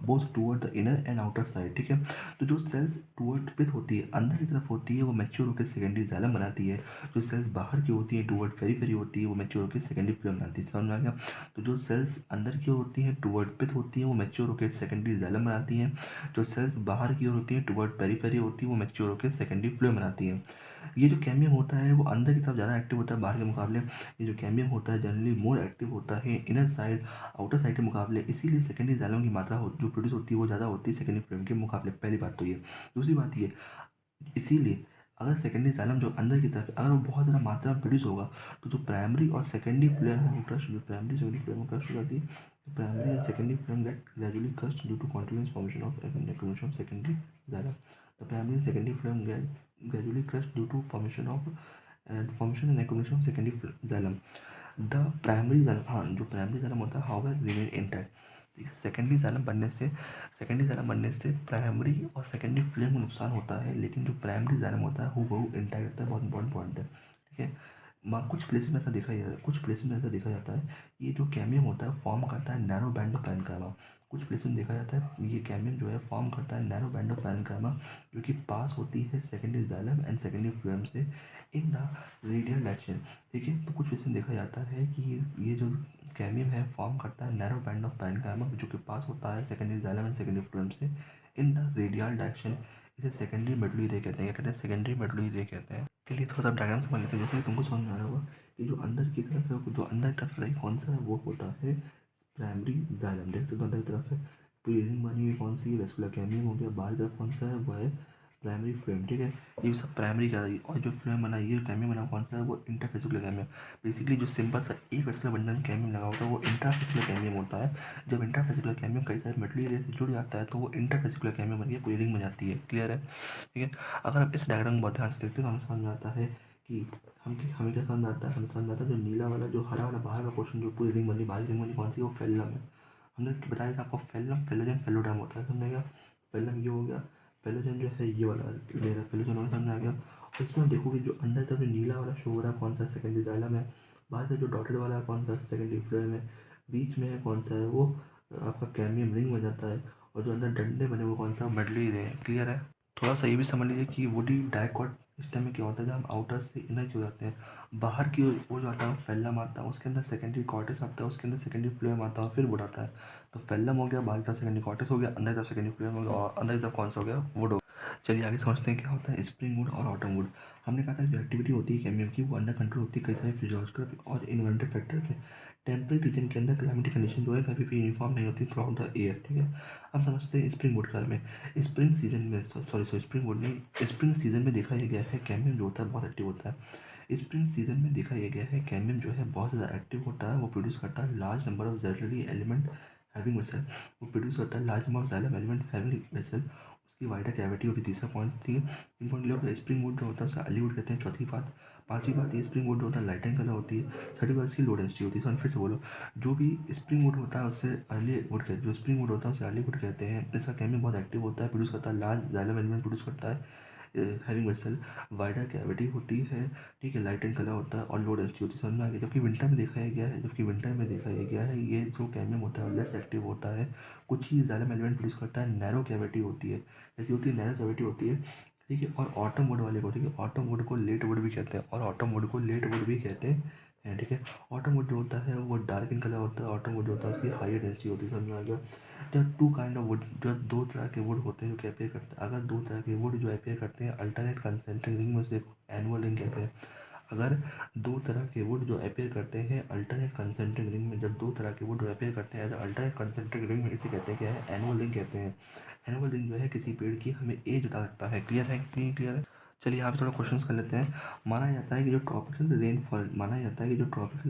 both toward the inner and outer side, ठीक है। तो जो सेल्स टूवर्ड पिथ होती है अंदर की तरफ होती है वो मैच्योर होकर सेकेंडरी जाइलम बनाती है। जो सेल्स बाहर की होती है टूवर्ड पेरिफेरी होती है वो मैच्योर होकर सेकेंडरी फ्लोएम बनाती है। समझ में आ गया? तो जो सेल्स अंदर की ओर होती हैं टुवर्ड पिथ होती हैं वो मैच्योर होकर सेकेंडरी जाइलम बनाती हैं। जो सेल्स बाहर की ओर होती हैं टुवर्ड पेरिफेरी होती है वो मैच्योर होकर सेकेंडरी फ्लोएम बनाती हैं। ये जो कैमियम होता है वो अंदर की तरफ ज़्यादा एक्टिव होता है बाहर के मुकाबले। ये जो कैमियम होता है जनरली मोर एक्टिव होता है इनर साइड आउटर साइड के मुकाबले, इसीलिए सेकेंडरी जाइलम की मात्रा जो प्रोड्यूस होती है वो ज़्यादा होती है सेकेंडरी फ्लोएम के मुकाबले। पहली बात तो ये। दूसरी बात ये, इसीलिए अगर सेकेंडरी जाइलम जो अंदर की तरफ अगर वो बहुत ज़्यादा मात्रा में प्रोड्यूस होगा तो जो प्राइमरी और सेकेंडरी फ्लोएम है वो क्रश, जो प्राइमरी सेकेंडरी फ्लोएम में क्रश हो जाती है। तो primary and secondary phloem get gradually crushed due to continuous formation of एक्रोमेशन of secondary xylem. The primary and secondary phloem get gradually crushed due to formation of and एक्रोमेशन of secondary xylem. The primary xylem, हाँ जो primary xylem होता है however remain intact. Secondary xylem बनने से primary और secondary phloem को नुकसान होता है लेकिन जो प्राइमरी जाइलम होता है वो इंटैक्ट रहता है। बहुत इंपॉर्टेंट पॉइंट है, ठीक है। कुछ प्लेसेस में ऐसा देखा जाता है ये जो कैमियम होता है फॉर्म करता है नैरो बैंड ऑफ पैरेन्काइमा। कुछ प्लेसेस में देखा जाता है ये कैमियम जो है फॉर्म करता है नैरो बैंड ऑफ पैरेन्काइमा जो कि पास होती है secondary xylem and secondary phloem से इन द रेडियल डायरेक्शन, ठीक है। तो कुछ प्लेसेस में देखा जाता है कि ये जो कैमियम है फॉर्म करता है नैरो बैंड ऑफ पैरेन्काइमा जो कि पास होता है secondary xylem and secondary phloem से इन द रेडियल डायरेक्शन। इसे सेकेंडरी मेडुलरी रे कहते हैं। क्या कहते हैं? सेकेंडरी मेडुलरी रे कहते हैं। चलिए थोड़ा सा डायग्राम समझ लेते हैं। जैसे कि तुमको समझ में आ रहा होगा कि जो अंदर की तरफ है जो अंदर की तरफ है कौन सा है वो होता है प्राइमरी जाइलम। देख सकते हो अंदर की तरफ है पूरी रिंग बनी हुई कौन सी है वेस्कुलर कैमियम हो गया। बाहर की तरफ कौन सा है वो है प्राइमरी फ्लोएम, ठीक है। ये सब प्राइमरी का और जो फ्लोएम बना ये कैमियम बना कौन सा है वो इंटरफेसिकुलर कैमियम। बेसिकली जो सिंपल सा एक वेस्कुलर बंडल कैमियम लगा होता है वो इंट्राफेसिकुलर कैमियम होता है। जब इंट्राफेसिकुलर कैमियम कई सारे मेटली रे से जुड़ जाता है तो वो इंटरफेसिकुलर कैमियम बन के पूरी रिंग बन जाती है। क्लियर है? ठीक है। अगर आप इस डायग्राम को बहुत ध्यान से देखते हैं तो हमें समझ में आता है कि हमें क्या समझ में आता है। हमें समझ में आता है जो नीला वाला जो हरा वाला बाहर का पोर्शन जो पूरी रिंग बनी बाहर रिंग बनी कौन सी वो फेलम है। हमने बताया था आपको फेलम फेलोजन फेलोडर्म होता है। समझेगा? फेलम ये हो गया, फेलोजन जो है ये वाला मेरा फेलोजन वाला समझ में आ गया। और इसमें देखोगे जो अंदर तक जो नीला वाला शो हो रहा है कौन सा सेकेंडरी जाइलम है। बाहर से जो डॉटेड वाला है कौन सा सेकेंडरी फ्लोएम है। बीच में है कौन सा है वो आपका कैमियम रिंग बन जाता है। और जो अंदर डंडे बने वो कौन सा मेडली रे। क्लियर है? थोड़ा सा ये भी समझ लीजिए कि वुडी डाइकॉट सिस्टम में क्या होता है जब हम आउटर से इनर की हो जाते हैं बाहर की ओर जो आता है फेल्लम आता है उसके अंदर सेकेंडरी कॉर्टेक्स आता है उसके अंदर सेकेंडरी फ्लोएम आता है और फिर वुड आता है। तो फेल्लम हो गया बाहर की तरफ सेकेंडरी कॉर्टेक्स हो गया अंदर की तरफ सेकेंडरी फ्लोएम हो गया और अंदर की तरफ कौन सा हो गया वुड हो। चलिए आगे समझते हैं क्या होता है स्प्रिंग वुड और ऑटम वुड। हमने कहा था जो एक्टिविटी होती है कैमियम की वो अंडर कंट्रोल होती है कई सारे फिजियोलॉजिकल और इन्वायरमेंटल फैक्टर के। टेम्परेट रीजन के अंदर क्लाइमेटिक कंडीशन जो है कभी भी यूनिफॉर्म नहीं होती थ्रू आउट द ईयर, ठीक है। अब समझते हैं स्प्रिंग वुड के बारे में। स्प्रिंग सीजन में स्प्रिंग वुड में स्प्रिंग सीजन में देखा यह गया है कैमियम जो होता है बहुत एक्टिव होता है। स्प्रिंग सीजन में देखा यह गया है कैमियम जो है बहुत ज़्यादा एक्टिव होता है। वो प्रोड्यूस करता है large number of xylary element having vessel. वो प्रोड्यूस करता है large number of xylem element having vessel. उसकी वाइडर कैविटी होती है। तीसरा पॉइंट, ठीक है, इंपॉर्टेंट लोग स्प्रिंग वुड जो होता है उसे अली वुड कहते हैं। चौथी बात, पांचवी बात, ये स्प्रिंग वुड जो होता है लाइट एंड कलर होती है। छठी बात, इसकी लो डेंसिटी होती है। फिर से बोलो, जो भी स्प्रिंग वुड होता है उससे अर्ली वुड कहते हैं, जो स्प्रिंग वुड होता है उसे अर्ली वुड कहते हैं। इसका केमिकल बहुत एक्टिव होता है, प्रोड्यूस करता है लार्ज जाइलम एलिमेंट प्रोड्यूस करता है, हैविंग वेसल, वाइडर कैविटी होती है, ठीक है, लाइट एंड कलर होता है और लो डेंसिटी होती है। समझ में आ गया। जबकि विंटर में दिखाया गया है ये जो कैमियम होता है लेस एक्टिव होता है, कुछ ही जाइलम एलिमेंट प्रोड्यूस करता है, नैरो कैविटी होती है, जैसी होती है नैरो कैविटी होती है, ठीक है। और ऑटम वुड वाले को, ठीक है, ऑटम वुड को लेट वुड भी कहते हैं, और ऑटम वुड को लेट वुड भी कहते हैं, ठीक है। ऑटम वुड जो होता है वो डार्क इन कलर होता है। ऑटम वुड जो होता है उसकी हाई डेंसिटी होती है। समझ में आ गया। there are two kind of wood, जो दो तरह के वुड होते हैं जो अपेयर करते हैं। अगर दो तरह के वुड जो अपेयर करते हैं अल्टरनेट कंसेंट्रिक रिंग में, से एनुअल रिंग कहते हैं। अगर दो तरह के वुड जो अपेयर करते हैं अल्टरनेट कंसेंट्रिक रिंग में, जब दो तरह के वुड जो अपेयर करते हैं अल्टरनेट कंसेंट्रिक रिंग में, इसे कहते हैं क्या है, एनुअल रिंग कहते हैं। एनुअल रिंग जो है किसी पेड़ की हमें एज बता सकता है। क्लियर है कि नहीं क्लियर है? चलिए यहाँ पे थोड़ा क्वेश्चंस कर लेते हैं। माना जाता है कि जो ट्रॉपिकल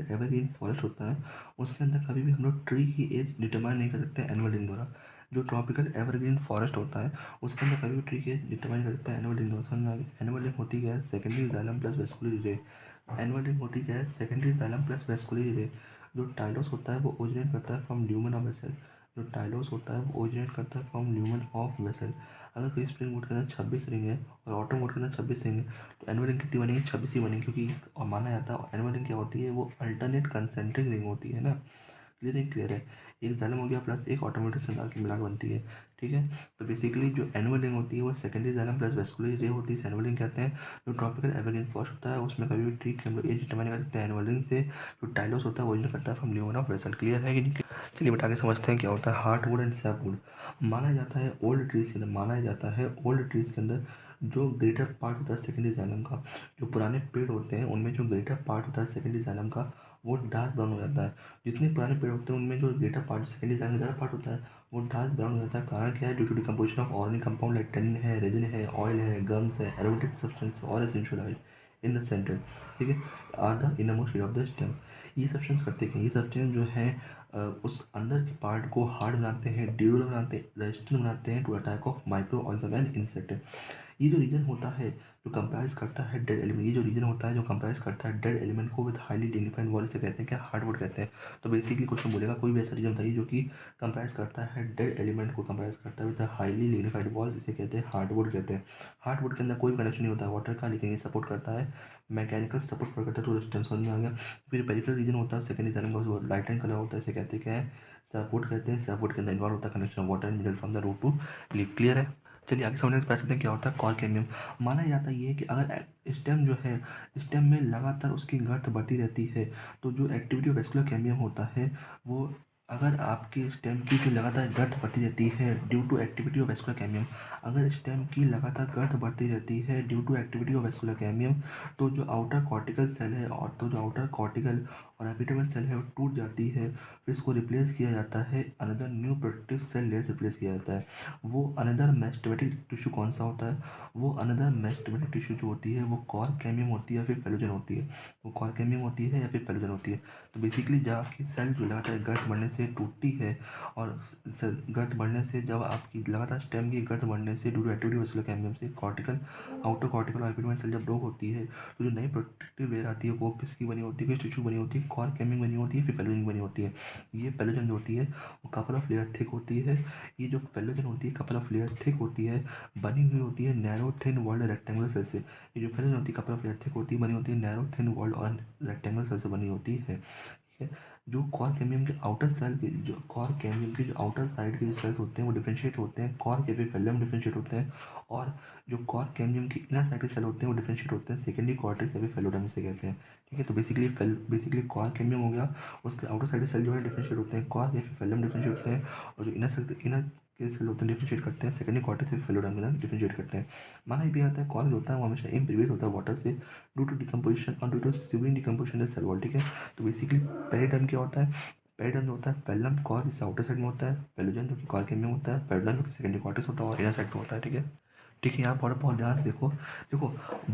एवरग्रीन फॉरेस्ट होता है उसके अंदर कभी भी हम लोग ट्री की एज डिटरमाइन नहीं कर सकते एनुअल रिंग द्वारा। जो ट्रॉपिकल एवरग्रीन फॉरेस्ट होता है उसके अंदर कभी भी ट्री की एज डिटरमाइन कर सकते हैं एनुअल रिंग द्वारा। समझ में आ गया। एनुअल रिंग होती क्या है, सेकेंडरी जाइलम प्लस वेस्कुलर रे। एनुअल रिंग होती क्या है, सेकेंडरी जाइलम प्लस वेस्कुलर रे। जो टाइलोस होता है वो ओरिजिनेट करता है फ्रॉम ल्यूमन ऑफ वेसल। जो टाइलोस होता है वो ओरिजिनेट करता है फ्रॉम ल्यूमन ऑफ वेसल। अगर कोई स्प्रिंग वुड के अंदर 26 रिंग है और ऑटम वुड के अंदर 26 रिंग है तो एनुअल रिंग कितनी बनेगी, 26 ही बनेगी, क्योंकि और माना जाता है एनुअल रिंग क्या होती है, वो अल्टरनेट कंसेंट्रिक रिंग होती है ना। क्लियर है, क्लियर है। एक जाइलम हो गया प्लस एक ऑटोमेटिक से मिला के बनती है, ठीक है। तो बेसिकली जो एनुअल रिंग होती है वो सेकेंडरी जाइलम प्लस वेस्कुलर रे होती है, एनुअल रिंग कहते हैं। जो ट्रॉपिकल एवरग्रीन फॉरेस्ट होता है उसमें कभी भी ट्री के हम लोग एज डिटरमाइन कर सकते हैं एनुअल रिंग से। जो टाइलोस होता है वो करता है from lumen of vessel. Clear है कि नहीं? चलिए बट आगे समझते हैं क्या होता है हार्ड वुड एंड सैपवुड। माना जाता है ओल्ड ट्रीज के अंदर, माना जाता है ओल्ड ट्रीज के अंदर जो ग्रेटर पार्ट होता है सेकेंडरी जाइलम का, जो पुराने पेड़ होते हैं उनमें जो ग्रेटर पार्ट होता है सेकेंडरी जाइलम का वो डार्क ब्राउन हो जाता है। जितने पुराने पेड़ होते हैं उनमें जो ग्रेटर पार्ट सेकेंडरी जाइलम का ज़्यादा पार्ट होता है वो डार्क ब्राउन हो जाता है। कारण क्या है, due to decomposition of organic compound like tannin है, रेजिन है, ऑयल है, गम्स है, एरोमेटिक सब्सटेंस और essential oil in the centre, ठीक है, are the innermost layer of the stem. ये सब्सटेंस करते हैं, ये सब्सटेंस जो है उस अंदर के पार्ट को हार्ड बनाते हैं, ड्यूरेबल बनाते हैं, रेजिस्टेंट बनाते हैं to attack of micro organism and insect. ये जो रीजन होता है जो कंप्राइज करता है डेड एलिमेंट, ये जो रीजन होता है जो कंप्राइज करता है डेड एलिमेंट को विद हाईली डिग्निफाइड वॉल से कहते हैं क्या, हार्डवुड कहते हैं। तो बेसिकली क्वेश्चन बोलेगा कोई भी ऐसा रीजन बताइए जो कि कंप्राइज करता है डेड एलिमेंट को कंप्राइज करता है विद हाईली डिग्निफाइड वॉल्स, इसे कहते हैं हार्डवुड कहते हैं। हार्डवुड के अंदर कोई कनेक्शन नहीं होता है वाटर का, लेकिन ये सपोर्ट करता है मैकेनिकल सपोर्ट करता है टू रेजिस्टेंस। समझ में आ गया। फिर पेरिफेरल रीजन होता है सेकेंडरी जाइलम का, वो लाइट एंड कलर होता है, इसे कहते हैं क्या है, सपोर्ट कहते हैं। सपोर्ट के अंदर इन्वॉल्व होता है connection water and mineral from the root to leaf. Clear है। चलिए आगे समझने से पहले सकते हैं क्या होता है कॉर्क कैम्बियम। माना जाता है ये कि अगर स्टेम जो है स्टेम में लगातार उसकी गर्थ बढ़ती रहती है तो जो एक्टिविटी ऑफ वेस्कुलर कैम्बियम होता है वो, अगर आपकी स्टेम की जो लगातार गर्थ बढ़ती रहती है due to activity of vascular cambium, अगर स्टेम की लगातार गर्थ बढ़ती रहती है due to activity of vascular cambium, तो जो आउटर कॉर्टिकल सेल है और तो जो आउटर कॉर्टिकल और एपिडर्मल सेल है वो टूट जाती है। फिर इसको रिप्लेस किया जाता है another new protective cell layer से रिप्लेस किया जाता है। वो अनदर मैस्टोमेटिक टिश्यू कौन सा होता है, वो अनदर मैस्टोमेटिक टिश्यू जो होती है वो कॉर्क कैम्बियम होती है या फिर फेलोजन होती है, वो कॉर्क कैम्बियम होती है या फिर फेलोजन होती है। तो बेसिकली जब आपकी सेल जो लगातार गर्थ बढ़ने से टूटती है और गर्थ बढ़ने से जब आपकी लगातार स्टेम की गर्थ बढ़ने से due to activity vascular cambium से कॉर्टिकल आउटर कॉर्टिकल और एपिडर्मल सेल जब ब्लॉक होती है तो जो नई प्रोटेक्टिव लेयर आती है वो किसकी बनी होती है, किस टिश्यू बनी होती है, कॉर्क कैम्बियम बनी होती है फिर फेलोजन बनी होती है। ये फेलोजन जो होती है वो कपल ऑफ लेयर थिक होती है। ये जो फेलोजन होती है कपल ऑफ लेयर थिक होती है, बनी हुई होती है narrow thin walled rectangular cell से। ये जो फेलोजन होती है कपल ऑफ लेयर थिक होती है, बनी होती है नैरो थिन वॉल्ड और रेक्टेंगुलर सेल से बनी होती है, ठीक है। जो कॉर्क कैम्बियम के आउटर सेल के जो कॉर्क कैम्बियम के जो आउटर साइड के जो सेल्स होते हैं वो डिफरेंशिएट होते हैं, कॉर्क एपिथेलियम डिफरेंशिएट होते हैं, और जो कॉर्क कैम्बियम के इनर साइड के सेल होते हैं वो डिफरेंशिएट होते हैं सेकेंडरी कॉर्टेक्स एपिथेलियम से कहते हैं, ठीक है। तो बेसिकली कॉर्क कैम्बियम हो गया, उसके आउटर साइड के सेल जो है डिफरेंशिएट होते हैं, कॉर्क एपिथेलियम डिफरेंशिएट होते हैं, और जो इनर के सेल होते हैं डिफरेंशिएट करते हैं सेकेंडरी कॉर्टेक्स एपिथेलियम में डिफरेंशिएट करते हैं। माना भी आता है कॉर्क जो होता है वो हमेशा इम्प्रीवियस होता है वाटर से ड्यू टू डिकम्पोजिशन और due to severing decomposition cell wall, ठीक है। तो बेसिकली पेरिडर्म क्या होता है, पेरिडर्म जो होता है फेलम कॉर्क जिससे आउटर साइड में होता है, फेलोजन जो कि कॉर्क में होता है, फेलोजन जो कि सेकेंडरी कॉर्टेक्स होता है और इनर साइड में होता है, ठीक है। ठीक है, यहाँ पर बहुत ध्यान से देखो। देखो,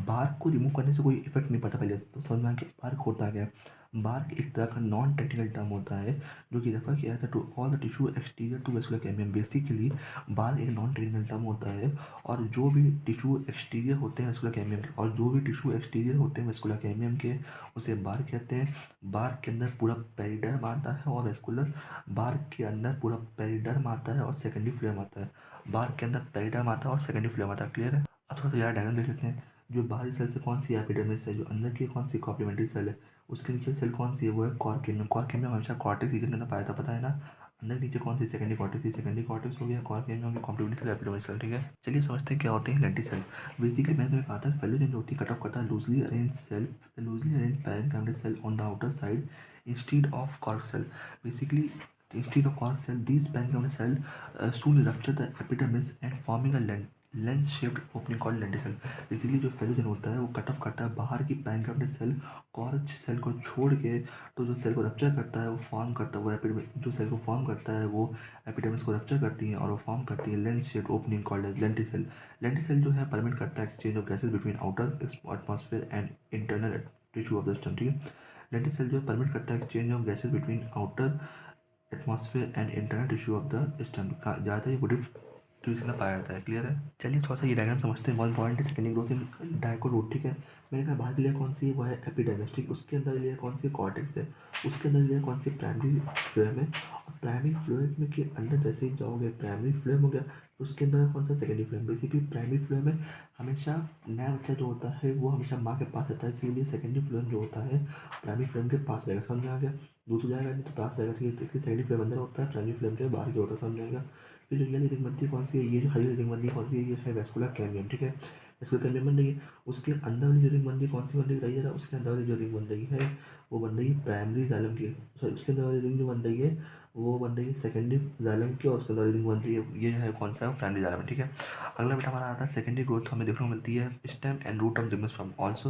बार्क को रिमूव करने से कोई इफेक्ट नहीं पड़ता पहले तो समझ में आ गया। बार्क होता क्या है? बार्क एक तरह का नॉन टेक्निकल टर्म होता है जो कि रेफर किया जाता है to all the tissue exterior to vascular cambium. Basically bark एक नॉन टेक्निकल टर्म होता है, और जो भी टिश्यू एक्सटीरियर होते हैं वेस्कुलर कैमियम के, और जो भी टिश्यू एक्सटीरियर होते हैं वेस्कुलर कैमियम के, उसे बार्क कहते हैं। बार्क के अंदर पूरा पेरिडर्म आता है और वेस्कुलर, बार्क के अंदर पूरा पेरिडर्म आता है और सेकेंडरी फ्लोएम आता है। बार्क के अंदर पेरिडर्म आता है और सेकेंडरी फ्लोएम आता है। क्लियर है? अब थोड़ा सा ज़्यादा डायग्राम देख लेते हैं। जो बाहरी सेल से कौन सी एपिडर्मिस है, जो अंदर की कौन सी कॉम्प्लीमेंट्री सेल है, उसके नीचे सेल कौन सी है, वो है कॉर्क। कॉर्क हमेशा कॉर्टेक्स रीजन के अंदर पाया था, पता है ना। अंदर नीचे कौन सी, सेकेंडरी कॉर्टेक्स थी, सेकेंडरी कॉर्टेक्स हो गया, कॉर्क हो गया, कॉम्प्लीमेंट्री सेल, एपिडर्मिस सेल। ठीक है, चलिए समझते हैं क्या होते हैं लेंटिसेल। बेसिकली मैंने तुम्हें कहा था फेलोजेन जो होती है कट ऑफ करता है loosely arrange cell, loosely arrange parenchymal cell on the outer side instead of cork cell. Basically instead of cork cell, these parenchymal cell soon rupture the epidermis and forming a lens shaped opening called lenticel. Basically जो phellogen होता है वो cut off करता है बाहर की parenchymal cell, cork cell को छोड़ के। तो जो सेल को रप्चर करता है वो फॉर्म करता है, वो जो सेल को फॉर्म करता है वो एपिडर्मिस को रप्चर करती है और वो फॉर्म करती है lens shaped opening called lenticel. Lenticel जो है परमिट करता है exchange of gases between outer atmosphere and internal tissue of the system. ठीक है, लेंटिसेल जो है परमिट करता है exchange of gases between outer atmosphere and internal tissue of the stem का ज़्यादातर ये वुडेड टिश्यू में पाया जाता है। क्लियर है? चलिए थोड़ा सा ये डायग्राम समझते हैं। One point secondary growth in dicot. ठीक है, मैंने कहा बाहर की लेयर कौन सी है, वो है एपिडर्मिस। ठीक, उसके अंदर लेयर कौन सी, कॉर्टेक्स है। उसके अंदर लेयर कौन सी, प्राइमरी फ्लोएम है। और प्राइमरी फ्लोएम में के अंदर जैसे ही जाओगे, प्राइमरी फ्लोएम हो गया, तो उसके अंदर कौन सा, secondary phloem. Basically primary phloem में हमेशा नया बच्चा जो होता है वो हमेशा माँ के पास रहता है, इसीलिए सेकेंडरी फ्लोएम जो होता है प्राइमरी फ्लोएम के पास रहेगा। समझ में आ गया? दूर तो जाएगा नहीं तो पास रहेगा। ठीक है, तो इसलिए सेकेंडरी फ्लोएम अंदर होता है, प्राइमरी फ्लोएम जो है बाहर की होता है। समझ जाएगा? फिर जो येलो रिंग बनती है कौन सी है, ये जो हरी रिंग बनती है कौन सी है, ये है वेस्कुलर कैमियम। ठीक है, वेस्कुलर कैमियम बन रही है। उसके अंदर वाली जो रिंग बन रही है कौन सी बन रही है बताइए जरा। उसके अंदर वाली जो रिंग बन रही है वो बन रही है प्राइमरी जाइलम की। सॉरी, उसके अंदर वाली रिंग जो बन रही है वो बन रही है सेकेंडरी जाइलम की, और उसके अंदर वाली रिंग बन रही है ये है कौन सा है, प्राइमरी जाइलम। ठीक है, अगला बेटा हमारा आता है सेकेंडरी ग्रोथ। हमें देखने को मिलती है stem and root of gymnosperm. Also